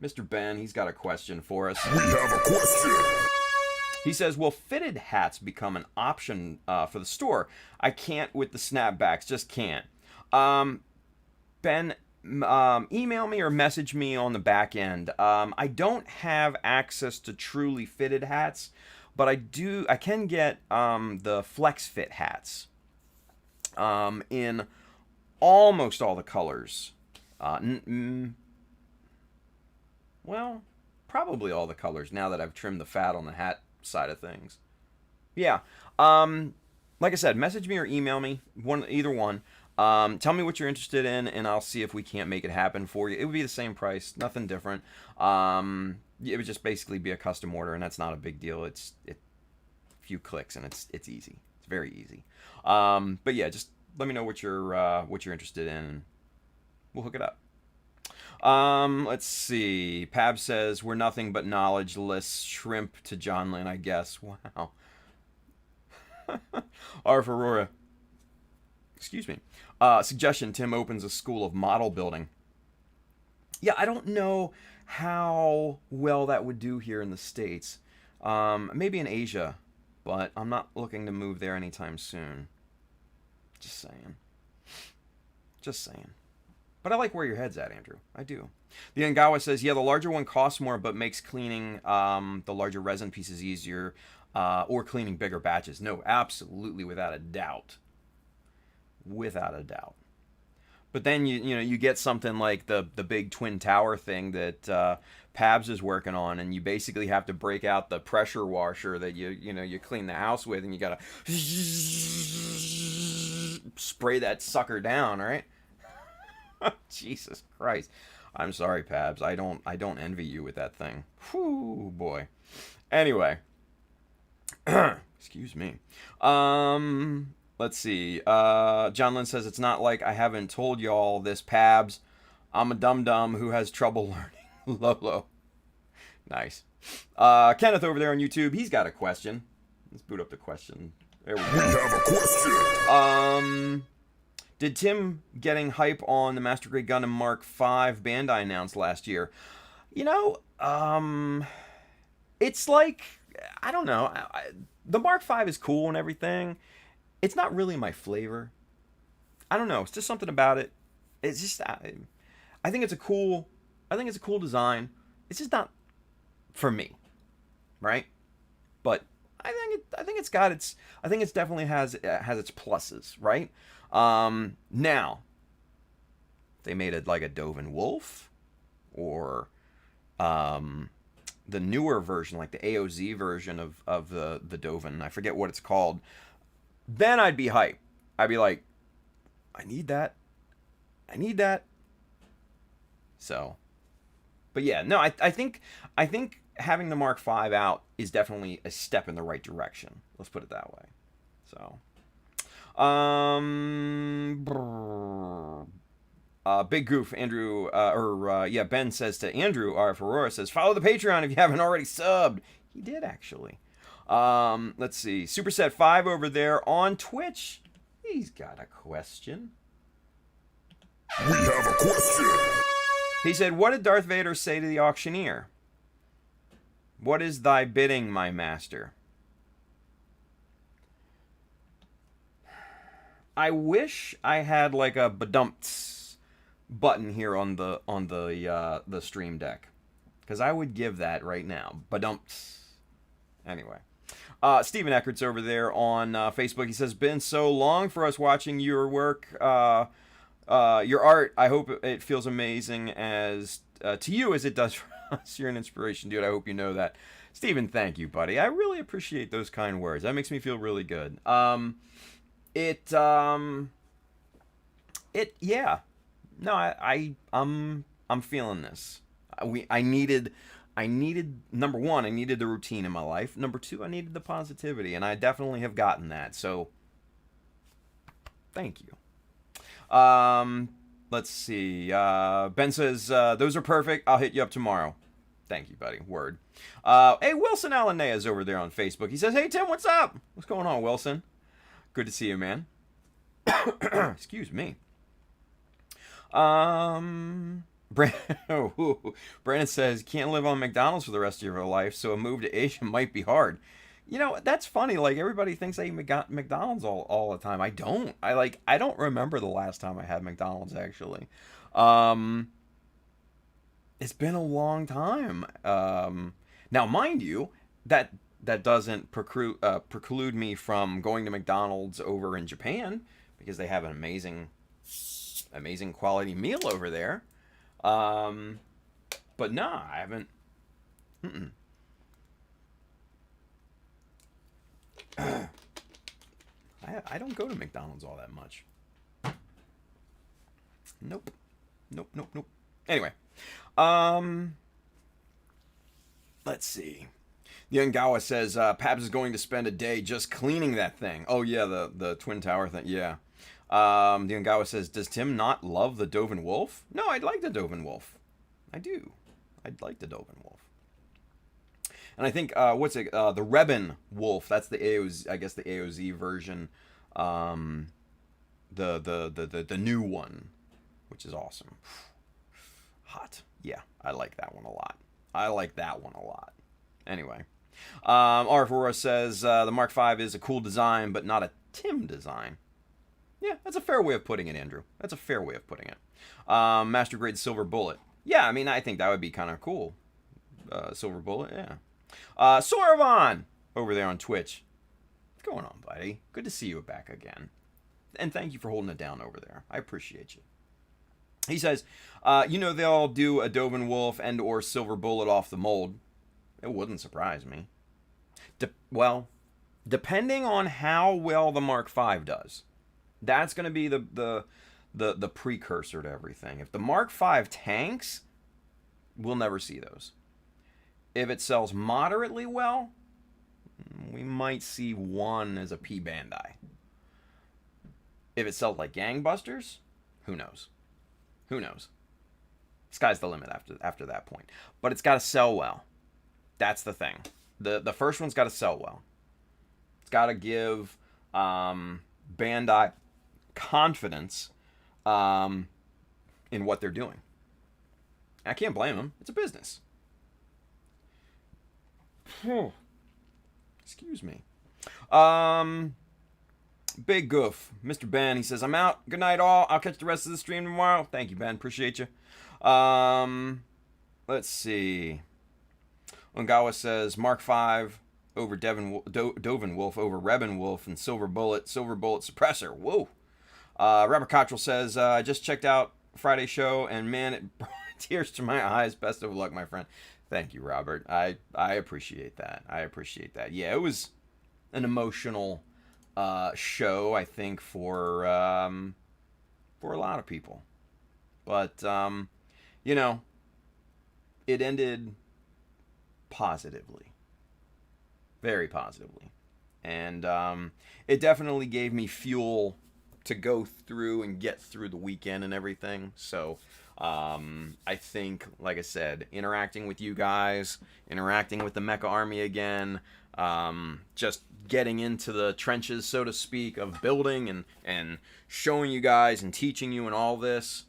Mr. Ben, he's got a question for us. We have a question. He says, will fitted hats become an option for the store? I can't with the snapbacks. Just can't. Ben, email me or message me on the back end. I don't have access to truly fitted hats, but I can get the flex fit hats in almost all the colors. Well, probably all the colors now that I've trimmed the fat on the hat side of things. Yeah. Like I said, message me or email me, either one. Tell me what you're interested in, and I'll see if we can't make it happen for you. It would be the same price, nothing different. It would just basically be a custom order, and that's not a big deal. It's a few clicks, and it's easy. It's very easy. But yeah, just let me know what you're interested in, and we'll hook it up. Let's see. Pab says, we're nothing but knowledgeless shrimp to John Lynn, I guess. Wow. Arf Aurora. Excuse me. Suggestion, Tim opens a school of model building. Yeah, I don't know how well that would do here in the States. Maybe in Asia, but I'm not looking to move there anytime soon. Just saying. Just saying. But I like where your head's at, Andrew. I do. The Angawa says, yeah, the larger one costs more, but makes cleaning the larger resin pieces easier, or cleaning bigger batches. No, absolutely, without a doubt. Without a doubt. But then you get something like the big twin tower thing that Pabs is working on, and you basically have to break out the pressure washer that you clean the house with, and you gotta spray that sucker down, right? Jesus Christ. I'm sorry, Pabs. I don't envy you with that thing. Whew, boy. Anyway. Excuse me. Let's see. John Lynn says, it's not like I haven't told y'all this, Pabs. I'm a dum-dum who has trouble learning Lolo. Nice. Kenneth over there on YouTube, he's got a question. Let's boot up the question. There we go. We have a question. Did Tim getting hype on the Master Grade Gundam Mark V Bandai announced last year? It's like, I don't know. The Mark V is cool and everything. It's not really my flavor. I don't know. It's just something about it. It's just, I think it's a cool design. It's just not for me, right? But I think it definitely has its pluses, right? Now, they made it like a Dovin Wolf, or the newer version, like the AOZ version of the Dovin. I forget what it's called. Then I'd be hyped. I'd be like, I need that. So, but yeah, no, I think having the Mark V out is definitely a step in the right direction. Let's put it that way. So, Big Goof, Andrew, Ben says to Andrew, RF Aurora says, follow the Patreon if you haven't already subbed. He did, actually. Let's see. Superset 5 over there on Twitch. He's got a question. We have a question. He said, what did Darth Vader say to the auctioneer? What is thy bidding, my master? I wish I had like a badumps button here on the stream deck, because I would give that right now. Badumps. Anyway. Stephen Eckert's over there on Facebook. He says, been so long for us watching your work, your art. I hope it feels amazing to you as it does for us. You're an inspiration, dude. I hope you know that. Stephen, thank you, buddy. I really appreciate those kind words. That makes me feel really good. Yeah. No, I'm feeling this. I needed, number one, I needed the routine in my life. Number two, I needed the positivity, and I definitely have gotten that. So, thank you. Let's see. Ben says, those are perfect. I'll hit you up tomorrow. Thank you, buddy. Word. Hey, Wilson Alanea is over there on Facebook. He says, hey, Tim, what's up? What's going on, Wilson? Good to see you, man. Excuse me. Brandon says, can't live on McDonald's for the rest of your life, so a move to Asia might be hard. You know, that's funny. Like, everybody thinks I eat McDonald's all the time. I don't. I don't remember the last time I had McDonald's, actually. It's been a long time. Now, mind you, that doesn't preclude me from going to McDonald's over in Japan, because they have an amazing quality meal over there. But nah, I haven't. I don't go to McDonald's all that much. Nope. Anyway, let's see. The Ungawa says, Pabs is going to spend a day just cleaning that thing. Oh yeah, the Twin Tower thing. Yeah. The Ungawa says, does Tim not love the Dovin Wolf? No, I'd like the Dovin Wolf. I do. I'd like the Dovin Wolf. And I think the Rebin Wolf. That's the AOZ, I guess the AOZ version. The new one, which is awesome. Hot. Yeah, I like that one a lot. Anyway, R4 says the Mark V is a cool design, but not a Tim design. Yeah, that's a fair way of putting it, Andrew. That's a fair way of putting it. Master Grade Silver Bullet. Yeah, I mean, I think that would be kind of cool. Silver Bullet, yeah. Soravon over there on Twitch. What's going on, buddy? Good to see you back again. And thank you for holding it down over there. I appreciate you. He says, they'll do a Dovin Wolf and or Silver Bullet off the mold. It wouldn't surprise me. Depending on how well the Mark V does. That's going to be the precursor to everything. If the Mark V tanks, we'll never see those. If it sells moderately well, we might see one as a P Bandai. If it sells like gangbusters, who knows? Sky's the limit after that point. But it's got to sell well. That's the thing. The first one's got to sell well. It's got to give Bandai confidence in what they're doing. I can't blame them. It's a business. Excuse me. Big Goof. Mr. Ben, he says, I'm out. Good night, all. I'll catch the rest of the stream tomorrow. Thank you, Ben. Appreciate you. Let's see. Ungawa says, Mark V over Dovin Wolf over Rebin Wolf and Silver Bullet Suppressor. Whoa. Robert Cottrell says, I just checked out Friday show, and man, it brought tears to my eyes. Best of luck, my friend. Thank you, Robert. I appreciate that. Yeah, it was an emotional show, I think, for a lot of people. But, it ended positively. Very positively. And it definitely gave me fuel to go through and get through the weekend and everything. So I think, like I said, interacting with you guys, interacting with the Mecha Army again, just getting into the trenches, so to speak, of building and showing you guys and teaching you and all this,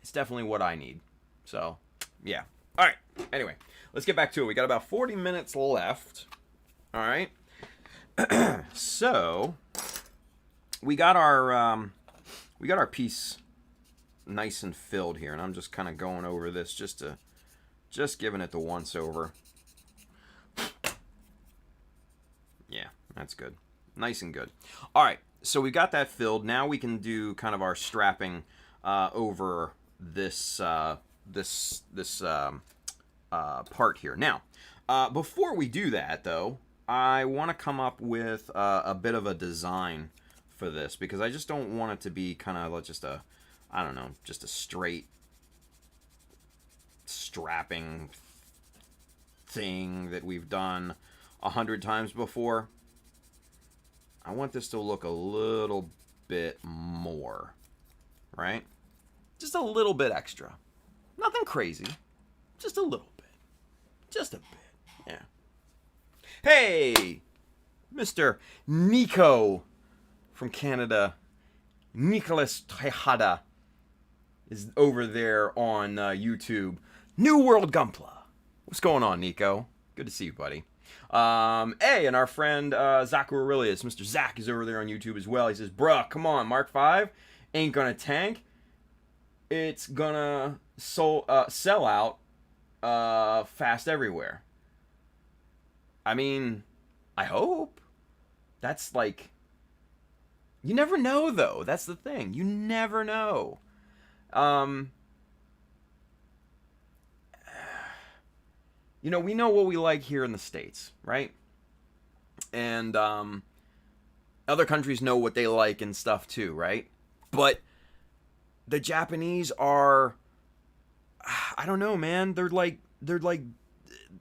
it's definitely what I need. So, yeah. All right. Anyway, let's get back to it. We got about 40 minutes left. All right. So, we got our piece nice and filled here, and I'm just kind of going over this just giving it the once over. Yeah, that's good. Nice and good. All right, so we got that filled. Now we can do kind of our strapping over this part here. Now, before we do that, though, I want to come up with a bit of a design for this, because I just don't want it to be kind of just a straight strapping thing that we've done 100 times before. I want this to look a little bit more, right? Just a little bit extra. Nothing crazy. Just a little bit. Just a bit. Yeah. Hey! Mr. Nico from Canada. Nicholas Tejada is over there on YouTube. New World Gunpla. What's going on, Nico? Good to see you, buddy. Hey, and our friend Zach Aurelius, Mr. Zach, is over there on YouTube as well. He says, bruh, come on, Mark V ain't gonna tank. It's gonna sell out fast everywhere. I mean, I hope. That's like... You never know, though. That's the thing. You never know. You know, we know what we like here in the States, right? And other countries know what they like and stuff too, right? But the Japanese are... I don't know, man. They're like...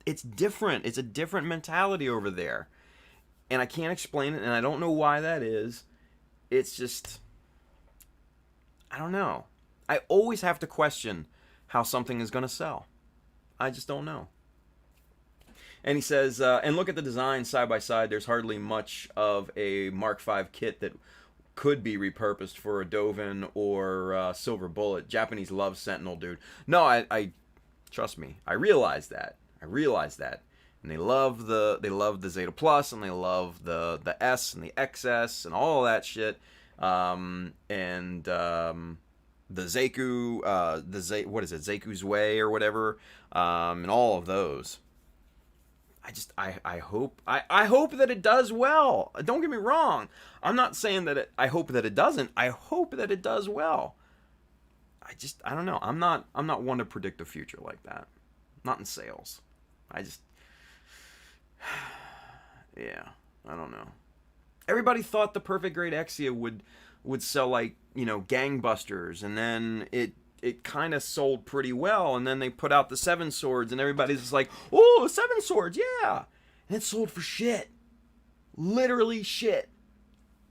It's different. It's a different mentality over there. And I can't explain it, and I don't know why that is. It's just... I don't know. I always have to question how something is going to sell. I just don't know. And he says, and look at the design side by side. There's hardly much of a Mark V kit that could be repurposed for a Dovin or Silver Bullet. Japanese love Sentinel, dude. No, I trust me. I realize that. And they love the Zeta Plus, and they love the S and the XS and all that shit. The Zeku, what is it, Zeku's Way or whatever, and all of those. I hope that it does well. Don't get me wrong. I'm not saying that I hope that it doesn't. I hope that it does well. I don't know. I'm not one to predict the future like that. Not in sales. Yeah, I don't know. Everybody thought the Perfect Grade Exia would sell like, you know, gangbusters, and then it kind of sold pretty well, and then they put out the 7 swords, and everybody's just like, oh, the 7 swords, yeah! And it sold for shit. Literally shit.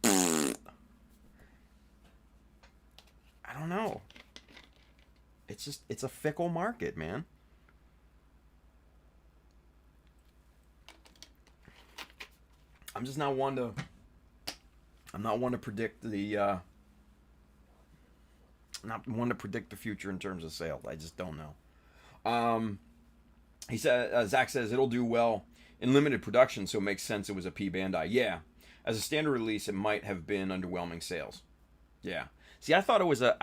I don't know. It's a fickle market, man. I'm not one to predict the not one to predict the future in terms of sales. I just don't know. He said, Zach says it'll do well in limited production, so it makes sense it was a P Bandai. Yeah, as a standard release, it might have been underwhelming sales. Yeah. See, I thought it was a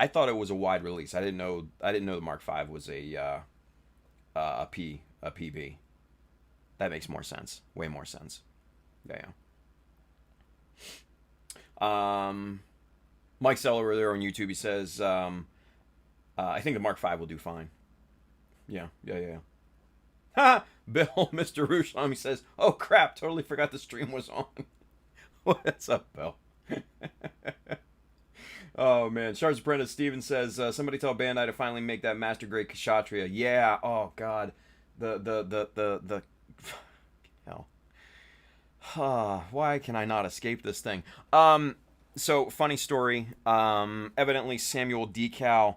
wide release. I didn't know the Mark V was a PB. That makes more sense. Way more sense. Yeah. Mike Seller there on YouTube, he says, I think the Mark V will do fine. Yeah. Ha! Bill, Mr. Rushlom, he says, oh crap, totally forgot the stream was on. What's up, Bill? Oh man, Charles Brenda Steven says, somebody tell Bandai to finally make that Master Grade Kshatriya. Yeah, oh god. The hell. Why can I not escape this thing? So, funny story. Evidently, Samuel Decal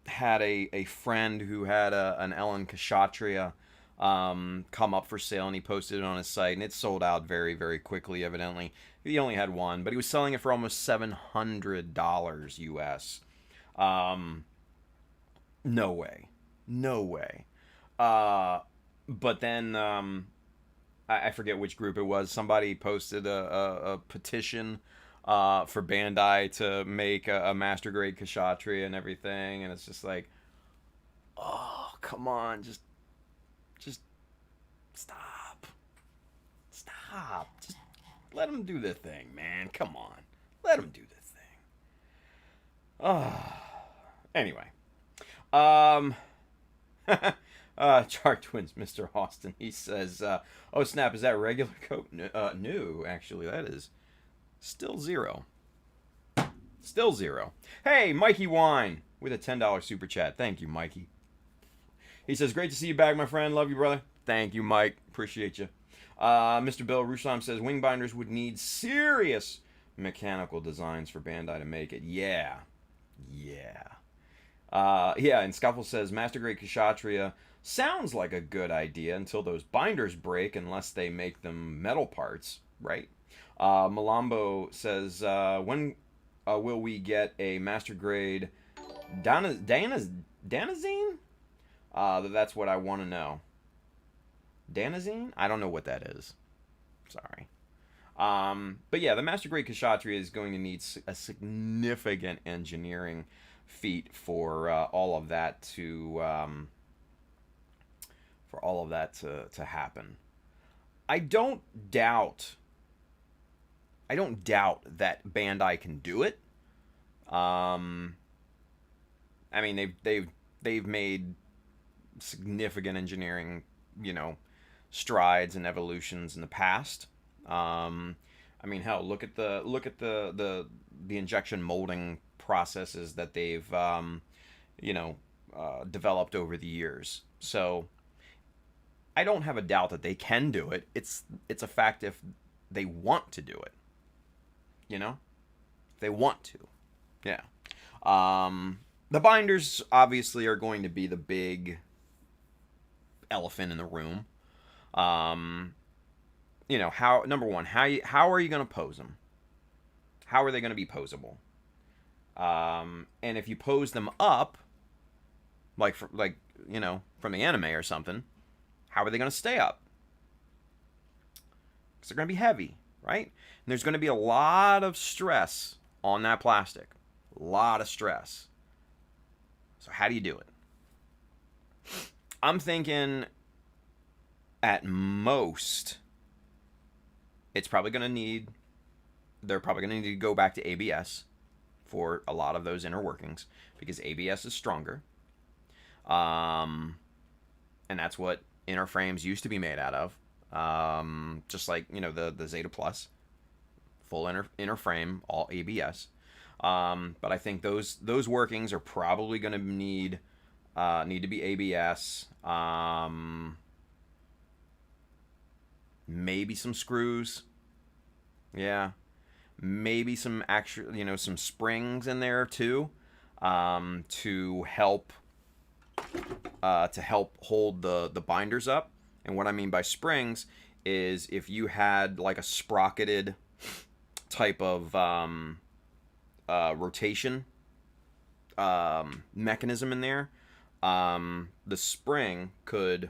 had a friend who had an Ellen Kshatriya come up for sale, and he posted it on his site, and it sold out very, very quickly, evidently. He only had one, but he was selling it for almost $700 US. No way. But then... I forget which group it was. Somebody posted a petition for Bandai to make a Master Grade Kshatriya and everything, and it's just like, oh, come on, just stop. Just let them do their thing, man. Come on, let them do their thing. Anyway, Chart Twins, Mr. Austin, he says, oh snap, is that regular coat? No, actually, that is still zero. Hey, Mikey Wine, with a $10 super chat. Thank you, Mikey. He says, great to see you back, my friend. Love you, brother. Thank you, Mike. Appreciate you. Mr. Bill Ruslam says, wing binders would need serious mechanical designs for Bandai to make it. Yeah. Yeah. Yeah, and Scuffle says Master Grade Kshatriya sounds like a good idea until those binders break, unless they make them metal parts, right? Malambo says, when will we get a Master Grade Danazine? That's what I want to know. Danazine? I don't know what that is. Sorry. But yeah, the Master Grade Kshatriya is going to need a significant engineering feat for all of that to happen. I don't doubt that Bandai can do it. I mean, they've made significant engineering, strides and evolutions in the past. I mean, hell, look at the injection molding processes that they've developed over the years. So I don't have a doubt that they can do it. It's a fact if they want to do it. If they want to. Yeah. The binders obviously are going to be the big elephant in the room. How, number one, how are you going to pose them? How are they going to be posable? And if you pose them up, from the anime or something, how are they going to stay up? Because they're going to be heavy, right? And there's going to be a lot of stress on that plastic. A lot of stress. So how do you do it? I'm thinking at most they're probably going to need to go back to ABS for a lot of those inner workings, because ABS is stronger. And that's what inner frames used to be made out of. Just like, the Zeta Plus, full inner frame, all ABS. But I think those workings are probably going to need to be ABS. Maybe some screws. Yeah. Maybe some some springs in there too, to help hold the binders up. And what I mean by springs is if you had like a sprocketed type of rotation mechanism in there, the spring could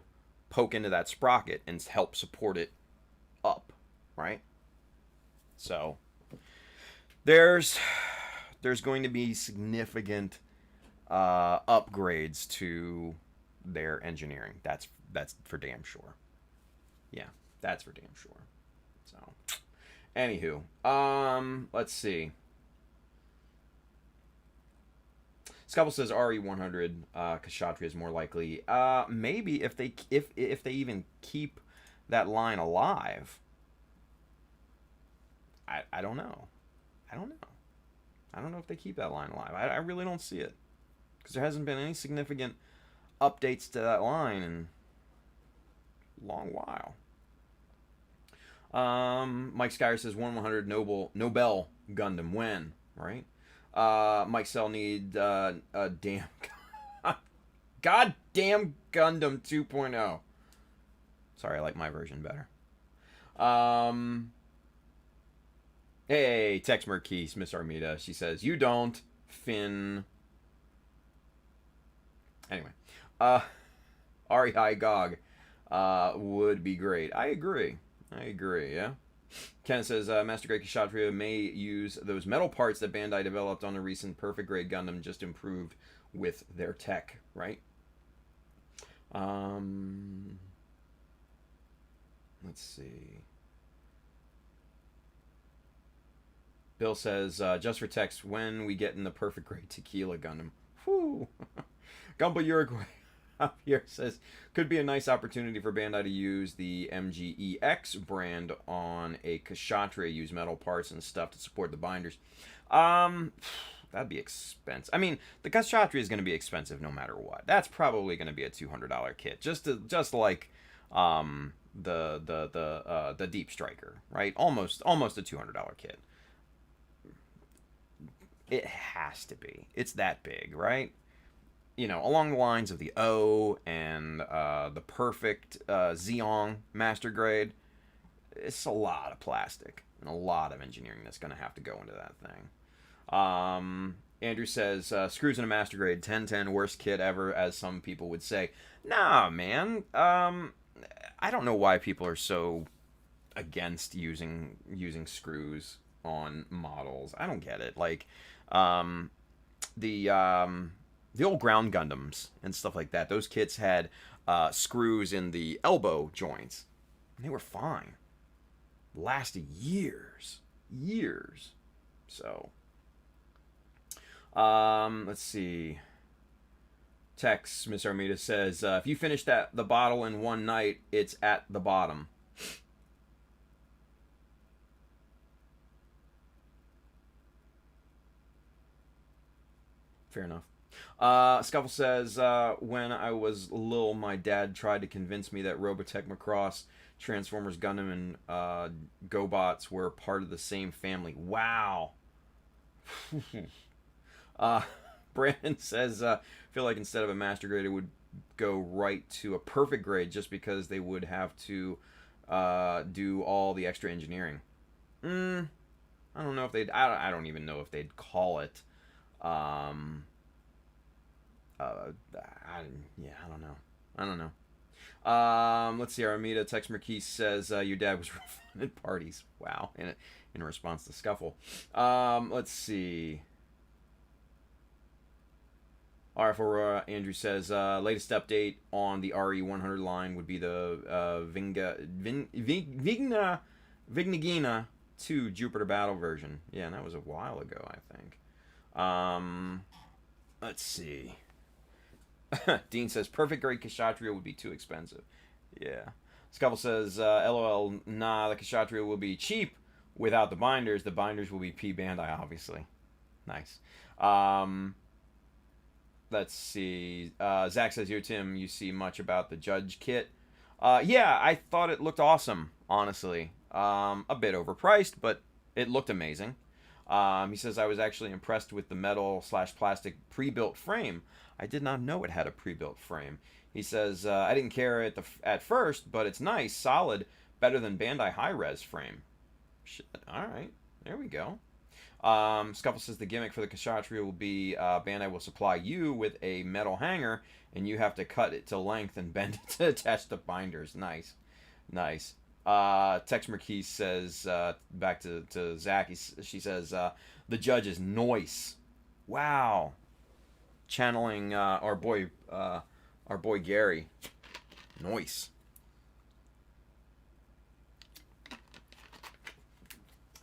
poke into that sprocket and help support it up, right? So there's going to be significant upgrades to their engineering. That's for damn sure. Yeah, that's for damn sure. So, anywho, let's see. Scubble says RE100 Kshatriya is more likely. Maybe if they even keep that line alive. I don't know. I don't know if they keep that line alive. I really don't see it, because there hasn't been any significant updates to that line in a long while. Mike Skyer says 1/100 Nobel Gundam when, right? Mike Cell need a damn goddamn Gundam 2.0. Sorry, I like my version better. Hey, Tex Merquise, Miss Armida. She says, you don't, Finn. Anyway. REI GOG would be great. I agree, yeah. Ken says, Master Grade Kshatriya may use those metal parts that Bandai developed on the recent Perfect Grade Gundam, just improved with their tech, right? Let's see. Bill says, just for text, when we get in the Perfect Grade Tequila Gundam. Whew. Gumbo Uruguay up here says, could be a nice opportunity for Bandai to use the MGEX brand on a Kshatriya, use metal parts and stuff to support the binders. That'd be expensive. I mean, the Kshatriya is going to be expensive no matter what. That's probably going to be a $200 kit, just like the Deep Striker, right? Almost a $200 kit. It has to be. It's that big, right? You know, along the lines of the O and the perfect Xeon Master Grade. It's a lot of plastic and a lot of engineering that's going to have to go into that thing. Andrew says, screws in a Master Grade 1010, worst kit ever, as some people would say. Nah, man. I don't know why people are so against using screws on models. I don't get it. Like, the old ground Gundams and stuff like that, those kits had screws in the elbow joints. And they were fine. Lasted years. So, let's see. Tex, Miss Armida says, if you finish the bottle in one night, it's at the bottom. Fair enough. Scuffle says, when I was little, my dad tried to convince me that Robotech Macross, Transformers, Gundam, and GoBots were part of the same family. Wow. Brandon says, I feel like instead of a master grade, it would go right to a perfect grade just because they would have to do all the extra engineering. I don't know if they'd... I don't even know if they'd call it... I don't know. Let's see. Armida Tex Marquis says your dad was refunded parties. Wow. In response to Scuffle. Let's see. RF Aurora Andrew says latest update on the RE100 line would be the Vignagina 2 Jupiter Battle version. Yeah, and that was a while ago, I think. Let's see. Dean says perfect grade Kshatriya would be too expensive. Yeah. Scuffle says LOL, nah, the Kshatriya will be cheap without the binders. The binders will be P Bandai, obviously. Nice. Let's see. Zach says, here, Tim, you see much about the Judge kit? Yeah, I thought it looked awesome, honestly. A bit overpriced, but it looked amazing. He says, I was actually impressed with the metal/plastic pre-built frame. I did not know it had a pre-built frame. He says, I didn't care at first, but it's nice, solid, better than Bandai high-res frame. Shit, alright, there we go. Scuffle says the gimmick for the Kshatriya will be Bandai will supply you with a metal hanger, and you have to cut it to length and bend it to attach the binders. Nice. Tex Marquis says, back to Zach, she says, the Judge is Noise. Wow. Channeling our boy Gary. Noise.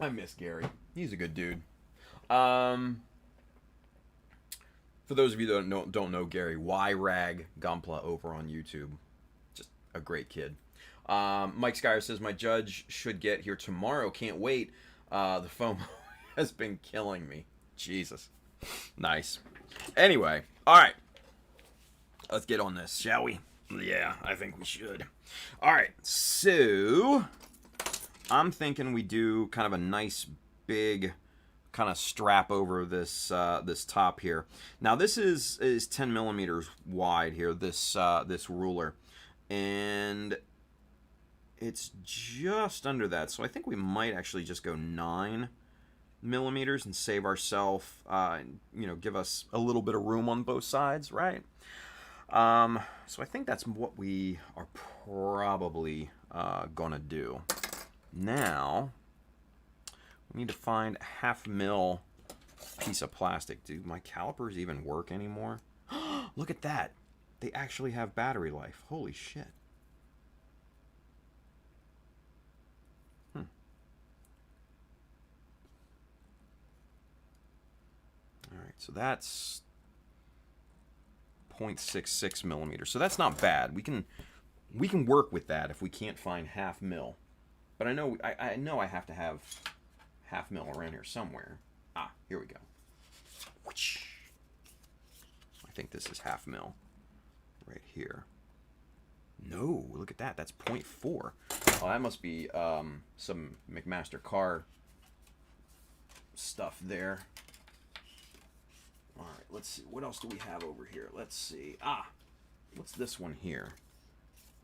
I miss Gary. He's a good dude. For those of you that don't know Gary, YRAG Gunpla over on YouTube. Just a great kid. Mike Skyer says, my Judge should get here tomorrow. Can't wait. The FOMO has been killing me. Jesus. Nice. Anyway, alright. Let's get on this, shall we? Yeah, I think we should. Alright, so I'm thinking we do kind of a nice big kind of strap over this this top here. Now this is 10 millimeters wide here, this ruler. And it's just under that, so I think we might actually just go 9 millimeters and save ourselves, give us a little bit of room on both sides, right? So I think that's what we are probably gonna do. Now, we need to find a 1/2 mil piece of plastic. Do my calipers even work anymore? Look at that. They actually have battery life. Holy shit. Alright, so that's 0.66 millimeters. So that's not bad. We can work with that if we can't find 1/2 mil. But I know I have to have 1/2 mil around here somewhere. Ah, here we go. I think this is 1/2 mil right here. No, look at that. That's 0.4. Oh, that must be some McMaster car stuff there. All right, let's see. What else do we have over here? Let's see. Ah, what's this one here?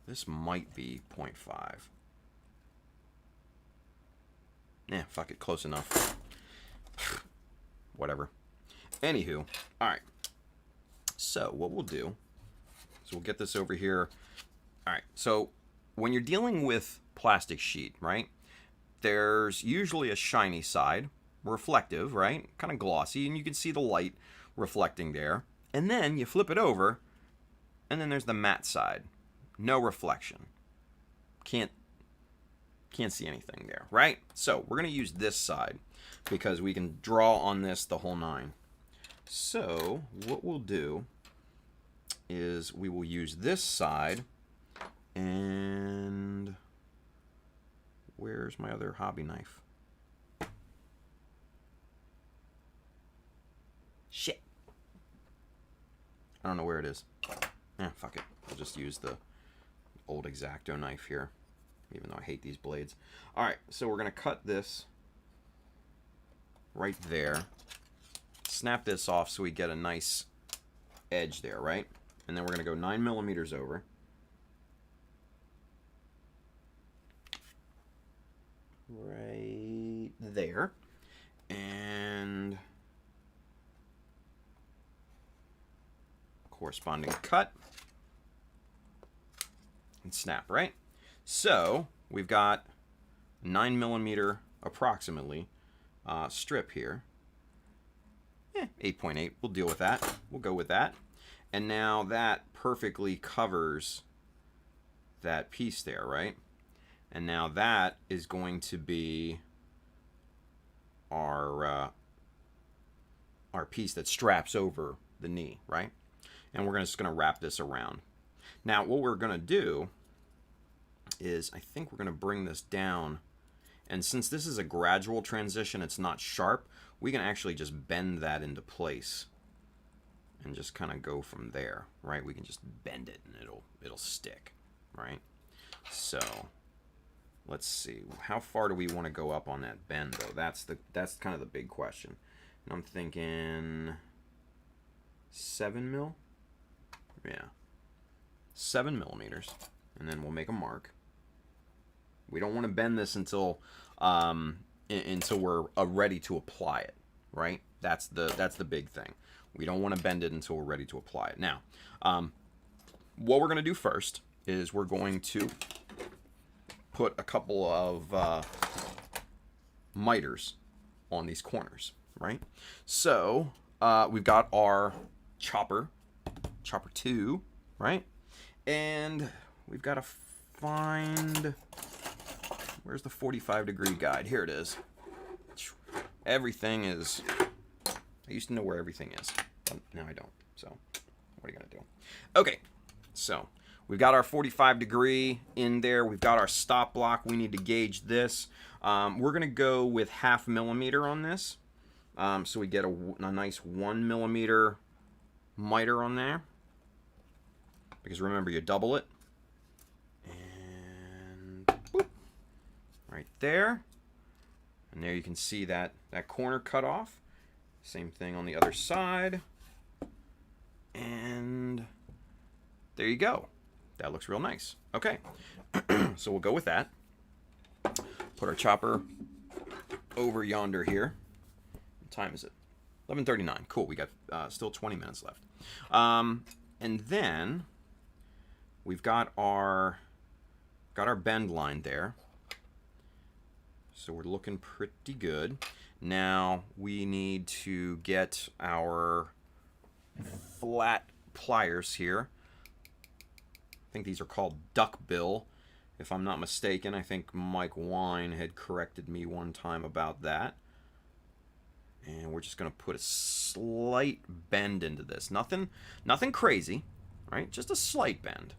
This might be 0.5. Yeah, fuck it, close enough. Whatever. Anywho, all right. So what we'll do is we'll get this over here. All right, so when you're dealing with plastic sheet, right, there's usually a shiny side, reflective, right, kind of glossy, and you can see the light reflecting there. And then you flip it over, and then there's the matte side. No reflection. Can't see anything there, right? So we're going to use this side because we can draw on this the whole nine. So what we'll do is we will use this side, and where's my other hobby knife? Shit. I don't know where it is. Yeah, fuck it. I'll just use the old X-Acto knife here, even though I hate these blades. All right, so we're going to cut this right there. Snap this off so we get a nice edge there, right? And then we're going to go 9 millimeters over. Right there. And corresponding cut. And snap, right? So we've got 9 millimeter approximately strip here. 8.8, we'll deal with that. We'll go with that. And now that perfectly covers that piece there, right? And now that is going to be our piece that straps over the knee, right? And we're just going to wrap this around. Now what we're going to do is I think we're going to bring this down, and since this is a gradual transition, it's not sharp, we can actually just bend that into place and just kind of go from there, right? We can just bend it and it'll stick, right? So let's see, how far do we want to go up on that bend though? That's kind of the big question. And I'm thinking 7 mil. Yeah, 7 millimeters, and then we'll make a mark. We don't want to bend this until we're ready to apply it, right? That's the big thing. We don't want to bend it until we're ready to apply it. Now, what we're going to do first is we're going to put a couple of miters on these corners, right? So we've got our chopper 2, right? And we've got to find, where's the 45-degree guide? Here it is. Everything is, I used to know where everything is, but now I don't. So what are you going to do? Okay, so we've got our 45-degree in there. We've got our stop block. We need to gauge this. We're going to go with 0.5 millimeter on this. So we get a nice 1 millimeter miter on there. Because remember, you double it. And boop, right there. And there you can see that corner cut off. Same thing on the other side. And there you go. That looks real nice. Okay. So we'll go with that. Put our chopper over yonder here. What time is it? 11:39. Cool. We got still 20 minutes left. And then we've got our bend line there. So we're looking pretty good. Now we need to get our flat pliers here. I think these are called duck bill, if I'm not mistaken. I think Mike Wine had corrected me one time about that. And we're just going to put a slight bend into this. Nothing crazy, right? Just a slight bend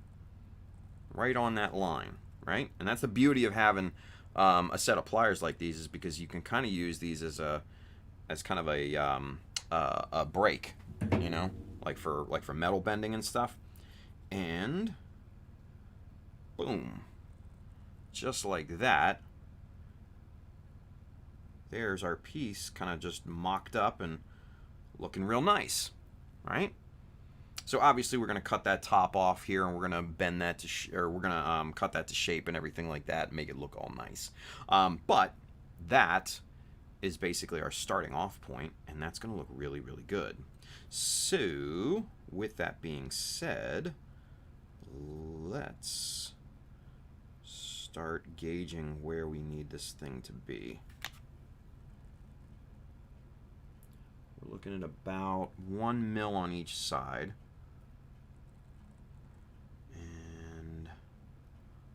right on that line, right? And that's the beauty of having a set of pliers like these, is because you can kind of use these as kind of a brake, you know, like for metal bending and stuff. And boom, just like that. There's our piece kind of just mocked up and looking real nice, right? So obviously we're going to cut that top off here, and we're going to bend that to, or we're going to cut that to shape and everything like that, and make it look all nice. But that is basically our starting off point, and that's going to look really, really good. So with that being said, let's start gauging where we need this thing to be. We're looking at about 1 mil on each side. And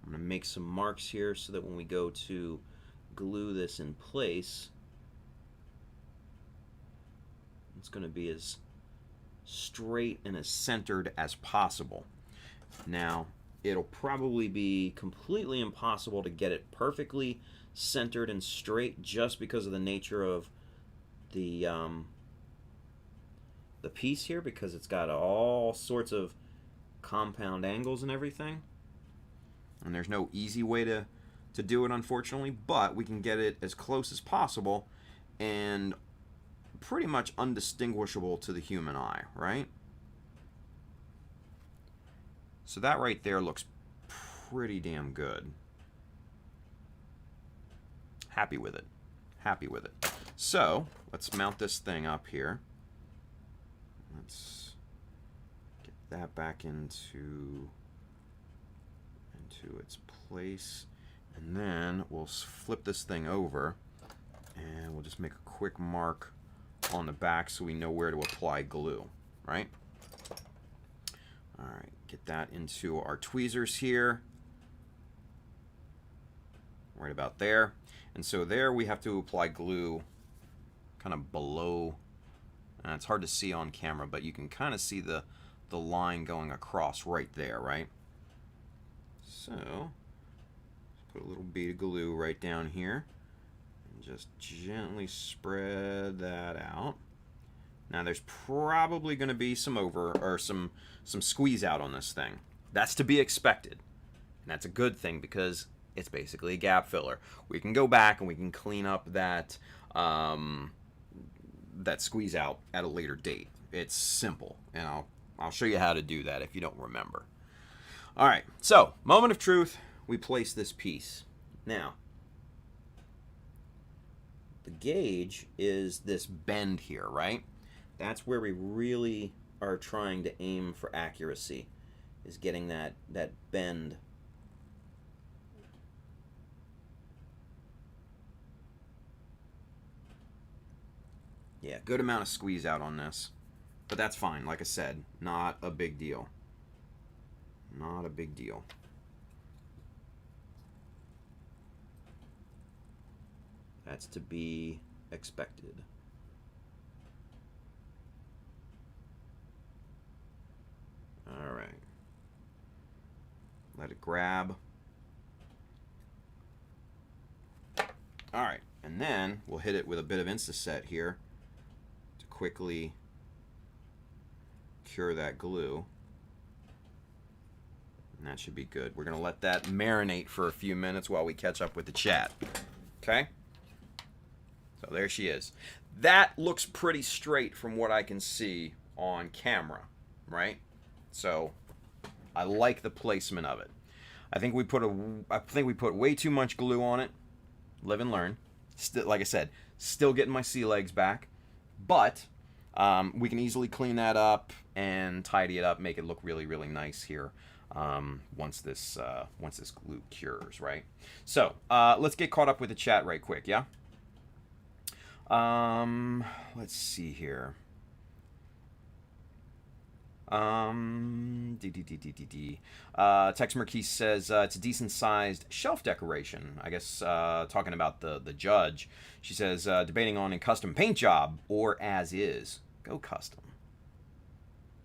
I'm going to make some marks here so that when we go to glue this in place, it's going to be as straight and as centered as possible. Now, it'll probably be completely impossible to get it perfectly centered and straight just because of the nature of the piece here, because it's got all sorts of compound angles and everything. And there's no easy way to do it, unfortunately, but we can get it as close as possible and pretty much undistinguishable to the human eye, right? So that right there looks pretty damn good. Happy with it. Happy with it. So let's mount this thing up here. Let's get that back into its place. And then we'll flip this thing over, and we'll just make a quick mark on the back so we know where to apply glue, right? All right, get that into our tweezers here, right about there. And so there we have to apply glue kind of below. It's hard to see on camera, but you can kind of see the line going across right there, right? So put a little bead of glue right down here. Just gently spread that out. Now there's probably going to be some squeeze out on this thing. That's to be expected. And that's a good thing because it's basically a gap filler. We can go back and we can clean up that that squeeze out at a later date. It's simple, and I'll show you how to do that if you don't remember. All right, so moment of truth. We place this piece. Now, the gauge is this bend here, right? That's where we really are trying to aim for accuracy, is getting that bend. Yeah, good amount of squeeze out on this. But that's fine. Like I said, not a big deal. Not a big deal. That's to be expected. All right. Let it grab. All right, and then we'll hit it with a bit of Insta-Set here to quickly cure that glue. And that should be good. We're going to let that marinate for a few minutes while we catch up with the chat. Okay? So there she is. That looks pretty straight from what I can see on camera, right? So I like the placement of it. I think we put way too much glue on it. Live and learn. Still, like I said, still getting my sea legs back, but we can easily clean that up and tidy it up, make it look really, really nice here. Once this glue cures, right? So let's get caught up with the chat right quick, yeah. Let's see here. Tex Marquis says it's a decent sized shelf decoration. I guess talking about the judge. She says debating on a custom paint job or as is. Go custom.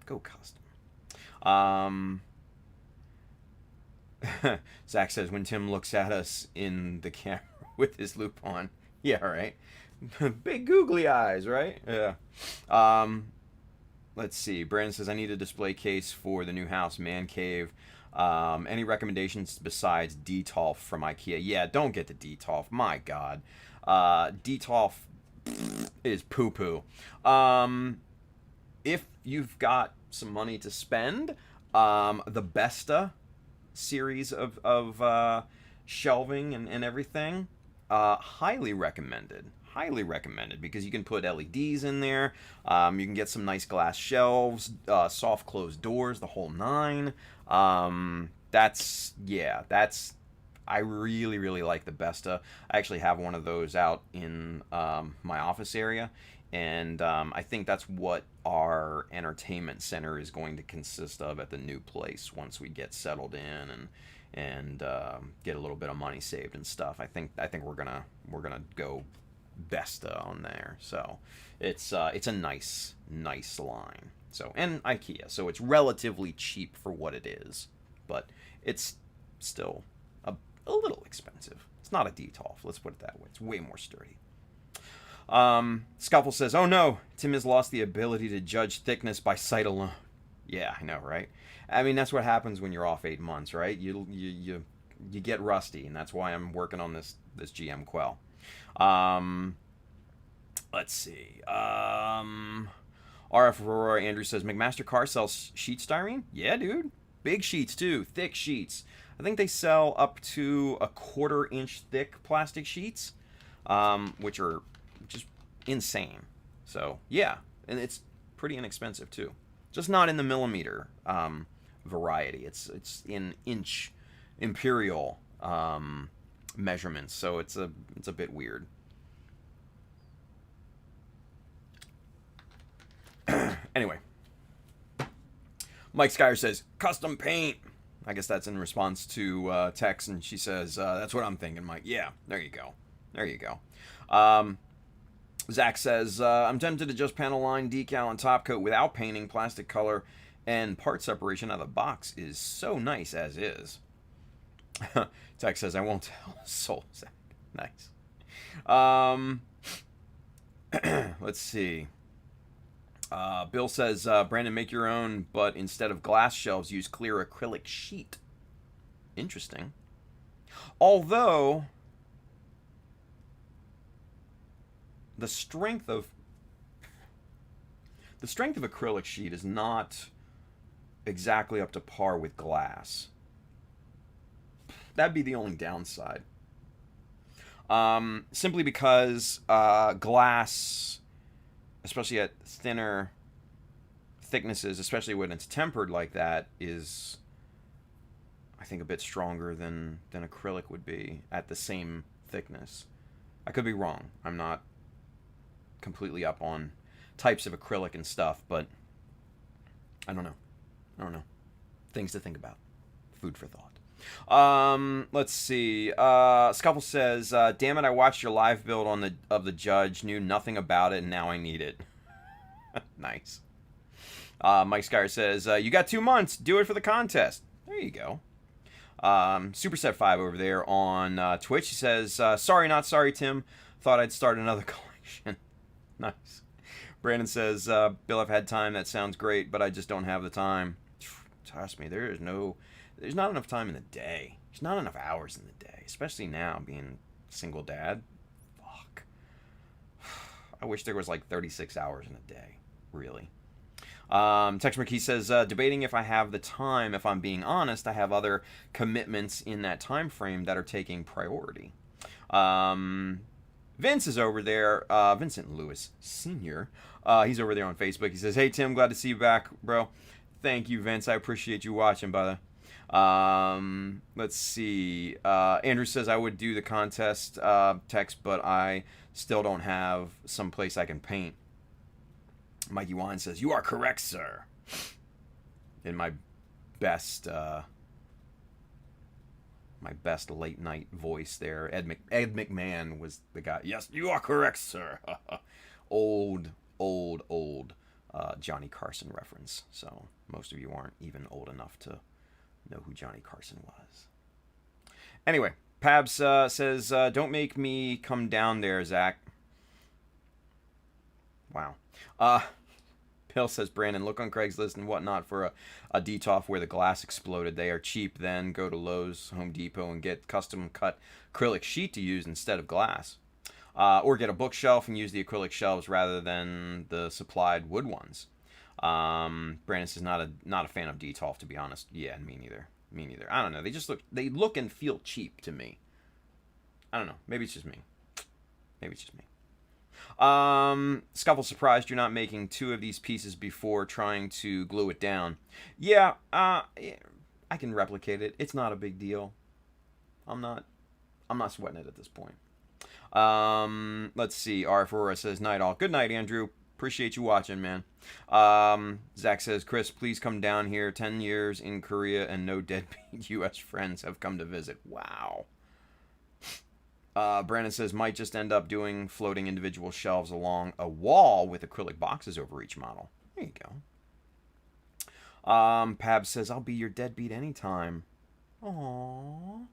Go custom. Zach says when Tim looks at us in the camera with his loop on. Yeah, right. Big googly eyes, right? Yeah. Let's see. Brandon says I need a display case for the new house, man cave. Any recommendations besides Detolf from IKEA? Yeah, don't get the Detolf. My God, Detolf is poo poo. if you've got some money to spend, the Besta series of shelving and everything, highly recommended. Highly recommended because you can put LEDs in there. You can get some nice glass shelves, soft closed doors, the whole nine. That's I really, really like the Besta. I actually have one of those out in my office area, and I think that's what our entertainment center is going to consist of at the new place once we get settled in and get a little bit of money saved and stuff. I think we're gonna go Besta on there. So it's a nice line. So, and IKEA, so it's relatively cheap for what it is, but it's still a little expensive. It's not a Detolf, let's put it that way. It's way more sturdy. Scuffle says, "Oh no, Tim has lost the ability to judge thickness by sight alone." Yeah, I know, right? I mean, that's what happens when you're off 8 months, right? You get rusty, and that's why I'm working on this GM Quel. Let's see. RF Aurora Andrew says, "McMaster Car sells sheet styrene?" Yeah, dude. Big sheets too, thick sheets. I think they sell up to a 1/4-inch thick plastic sheets, which are just insane. So yeah, and it's pretty inexpensive too. Just not in the millimeter variety. It's in inch imperial measurements. So it's a bit weird. Anyway, Mike Skyer says, "Custom paint." I guess that's in response to Tex, and she says, "That's what I'm thinking, Mike." Yeah, there you go. There you go. Zach says, "I'm tempted to just panel line, decal, and top coat without painting. Plastic color and part separation out of the box is so nice as is." Tex says, "I won't tell." Soul Zach. Nice. Let's see. Bill says, "Brandon, make your own, but instead of glass shelves, use clear acrylic sheet." Interesting. Although the strength of acrylic sheet is not exactly up to par with glass. That'd be the only downside. Simply because glass, especially at thinner thicknesses, especially when it's tempered like that, is, I think, a bit stronger than acrylic would be at the same thickness. I could be wrong. I'm not completely up on types of acrylic and stuff, but I don't know. Things to think about. Food for thought. Let's see. Scuffle says, "Damn it, I watched your live build of the Judge, knew nothing about it, and now I need it." Nice. Mike Skyer says, "You got 2 months. Do it for the contest." There you go. Superset5 over there on Twitch, he says, "Sorry, not sorry, Tim. Thought I'd start another collection." Nice. Brandon says, "Bill, I've had time. That sounds great, but I just don't have the time." Trust me, there's not enough time in the day. There's not enough hours in the day, especially now being a single dad. Fuck. I wish there was like 36 hours in a day, really. Tex McKee says, "Debating if I have the time. If I'm being honest, I have other commitments in that time frame that are taking priority." Vince is over there. Vincent Lewis Sr. He's over there on Facebook. He says, "Hey, Tim, glad to see you back, bro." Thank you, Vince. I appreciate you watching, brother. Let's see. Andrew says, "I would do the contest text, but I still don't have some place I can paint." Mikey Wine says, "You are correct, sir." In my best late night voice there, Ed McMahon was the guy. "Yes, you are correct, sir." old Johnny Carson reference. So most of you aren't even old enough to know who Johnny Carson was. Anyway, Pabs says, "Don't make me come down there, Zach." Wow. Bill says, "Brandon, look on Craigslist and whatnot for a Detolf where the glass exploded. They are cheap. Then go to Lowe's, Home Depot, and get custom cut acrylic sheet to use instead of glass. Or get a bookshelf and use the acrylic shelves rather than the supplied wood ones." Brandon says not a fan of Detolf, to be honest. Yeah, me neither. Me neither. I don't know. They look and feel cheap to me. I don't know. Maybe it's just me. Maybe it's just me. Scuffle, surprised you're not making 2 of these pieces before trying to glue it down. Yeah, I can replicate it. It's not a big deal. I'm not sweating it at this point. Let's see. R4 says, night all. Good night, Andrew. Appreciate you watching, man. Zach says, Chris, please come down here. 10 years in Korea and no deadbeat U.S. friends have come to visit. Wow. Brandon says, might just end up doing floating individual shelves along a wall with acrylic boxes over each model. There you go. Pab says, I'll be your deadbeat anytime. Aww.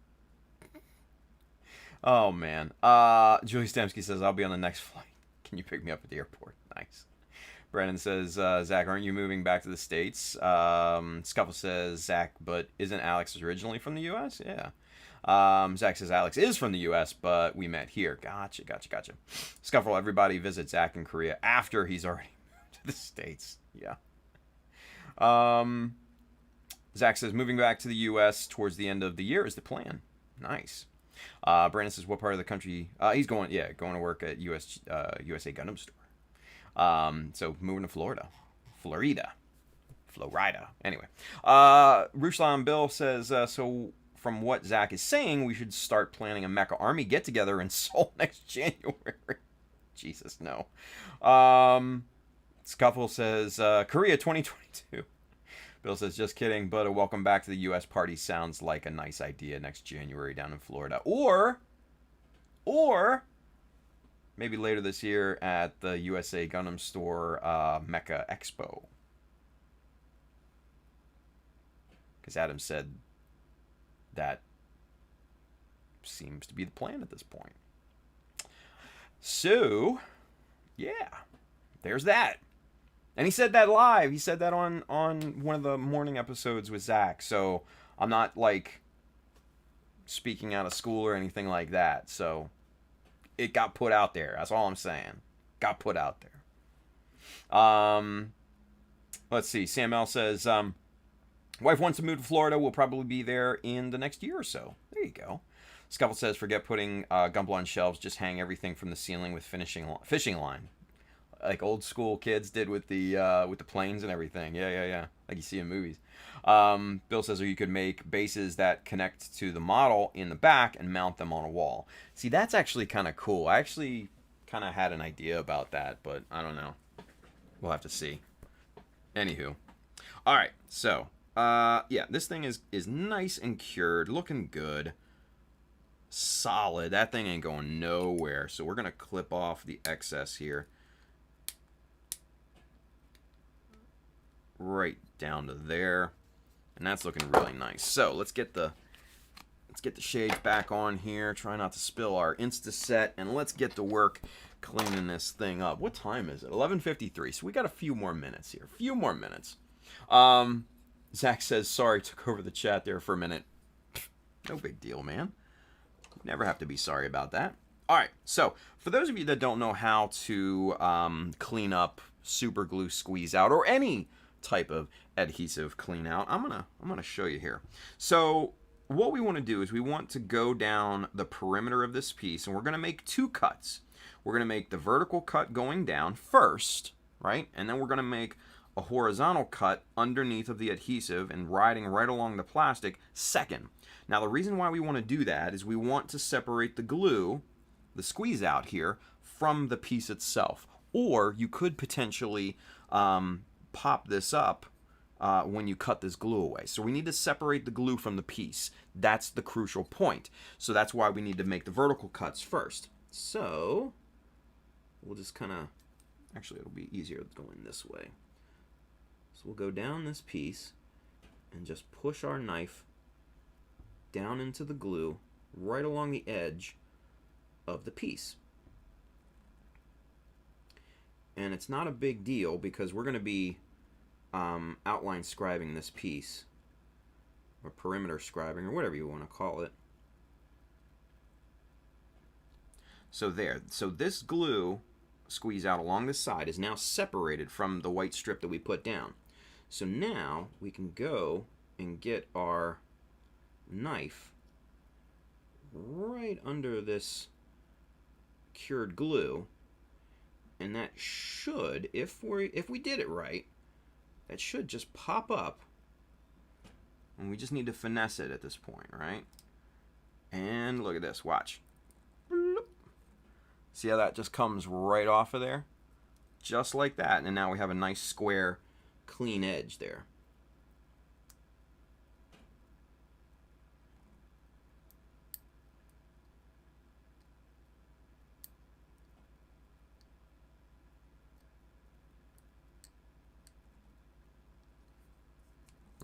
Oh, man. Julie Stemsky says, I'll be on the next flight. Can you pick me up at the airport? Nice. Brandon says, Zach, aren't you moving back to the States? Scuffle says, Zach, but isn't Alex originally from the U.S.? Yeah. Zach says, Alex is from the U.S., but we met here. Gotcha. Scuffle, everybody visit Zach in Korea after he's already moved to the States. Yeah. Zach says, moving back to the U.S. towards the end of the year is the plan. Nice. Brandon says, what part of the country? He's going to work at USA Gundam Store. So moving to Florida. Anyway. Ruslan Bill says, so from what Zach is saying, we should start planning a Mecha Army get-together in Seoul next January. Jesus, no. Scuffle says, Korea 2022. Bill says, just kidding, but a welcome back to the U.S. party sounds like a nice idea next January down in Florida. Or maybe later this year at the USA Gundam Store Mecha Expo. Because Adam said that seems to be the plan at this point. So, yeah, there's that. And he said that live. He said that on one of the morning episodes with Zach. So I'm not like speaking out of school or anything like that. So it got put out there. That's all I'm saying. Got put out there. Let's see. Sam L says, wife wants to move to Florida. We'll probably be there in the next year or so. There you go. Scuffle says, forget putting Gumball on shelves. Just hang everything from the ceiling with fishing line. Like old school kids did with the planes and everything. Yeah. Like you see in movies. Bill says, or you could make bases that connect to the model in the back and mount them on a wall. See, that's actually kind of cool. I actually kind of had an idea about that, but I don't know. We'll have to see. Anywho. All right. So, yeah, this thing is nice and cured, looking good. Solid. That thing ain't going nowhere. So we're going to clip off the excess here. Right down to there, and that's looking really nice. So let's get the shades back on here. Try not to spill our Instaset, and let's get to work cleaning this thing up. What time is it? 11:53. So we got a few more minutes here. A few more minutes. Zach says, sorry, took over the chat there for a minute. No big deal, man. Never have to be sorry about that. All right. So for those of you that don't know how to clean up super glue squeeze out or any type of adhesive clean out, I'm gonna show you here. So what we want to do is we want to go down the perimeter of this piece, and we're going to make 2 cuts. We're going to make the vertical cut going down first, right? And then we're going to make a horizontal cut underneath of the adhesive and riding right along the plastic second. Now the reason why we want to do that is we want to separate the glue, the squeeze out here, from the piece itself. Or you could potentially pop this up when you cut this glue away. So we need to separate the glue from the piece. That's the crucial point. So that's why we need to make the vertical cuts first. So we'll just kind of, actually it'll be easier going this way. So we'll go down this piece and just push our knife down into the glue right along the edge of the piece. And it's not a big deal because we're going to be outline scribing this piece, or perimeter scribing, or whatever you want to call it. So there. So this glue squeeze out along this side is now separated from the white strip that we put down. So now we can go and get our knife right under this cured glue, and that should, if we did it right, that should just pop up, and we just need to finesse it at this point, right? And look at this, watch. Bloop. See how that just comes right off of there? Just like that, and now we have a nice square, clean edge there.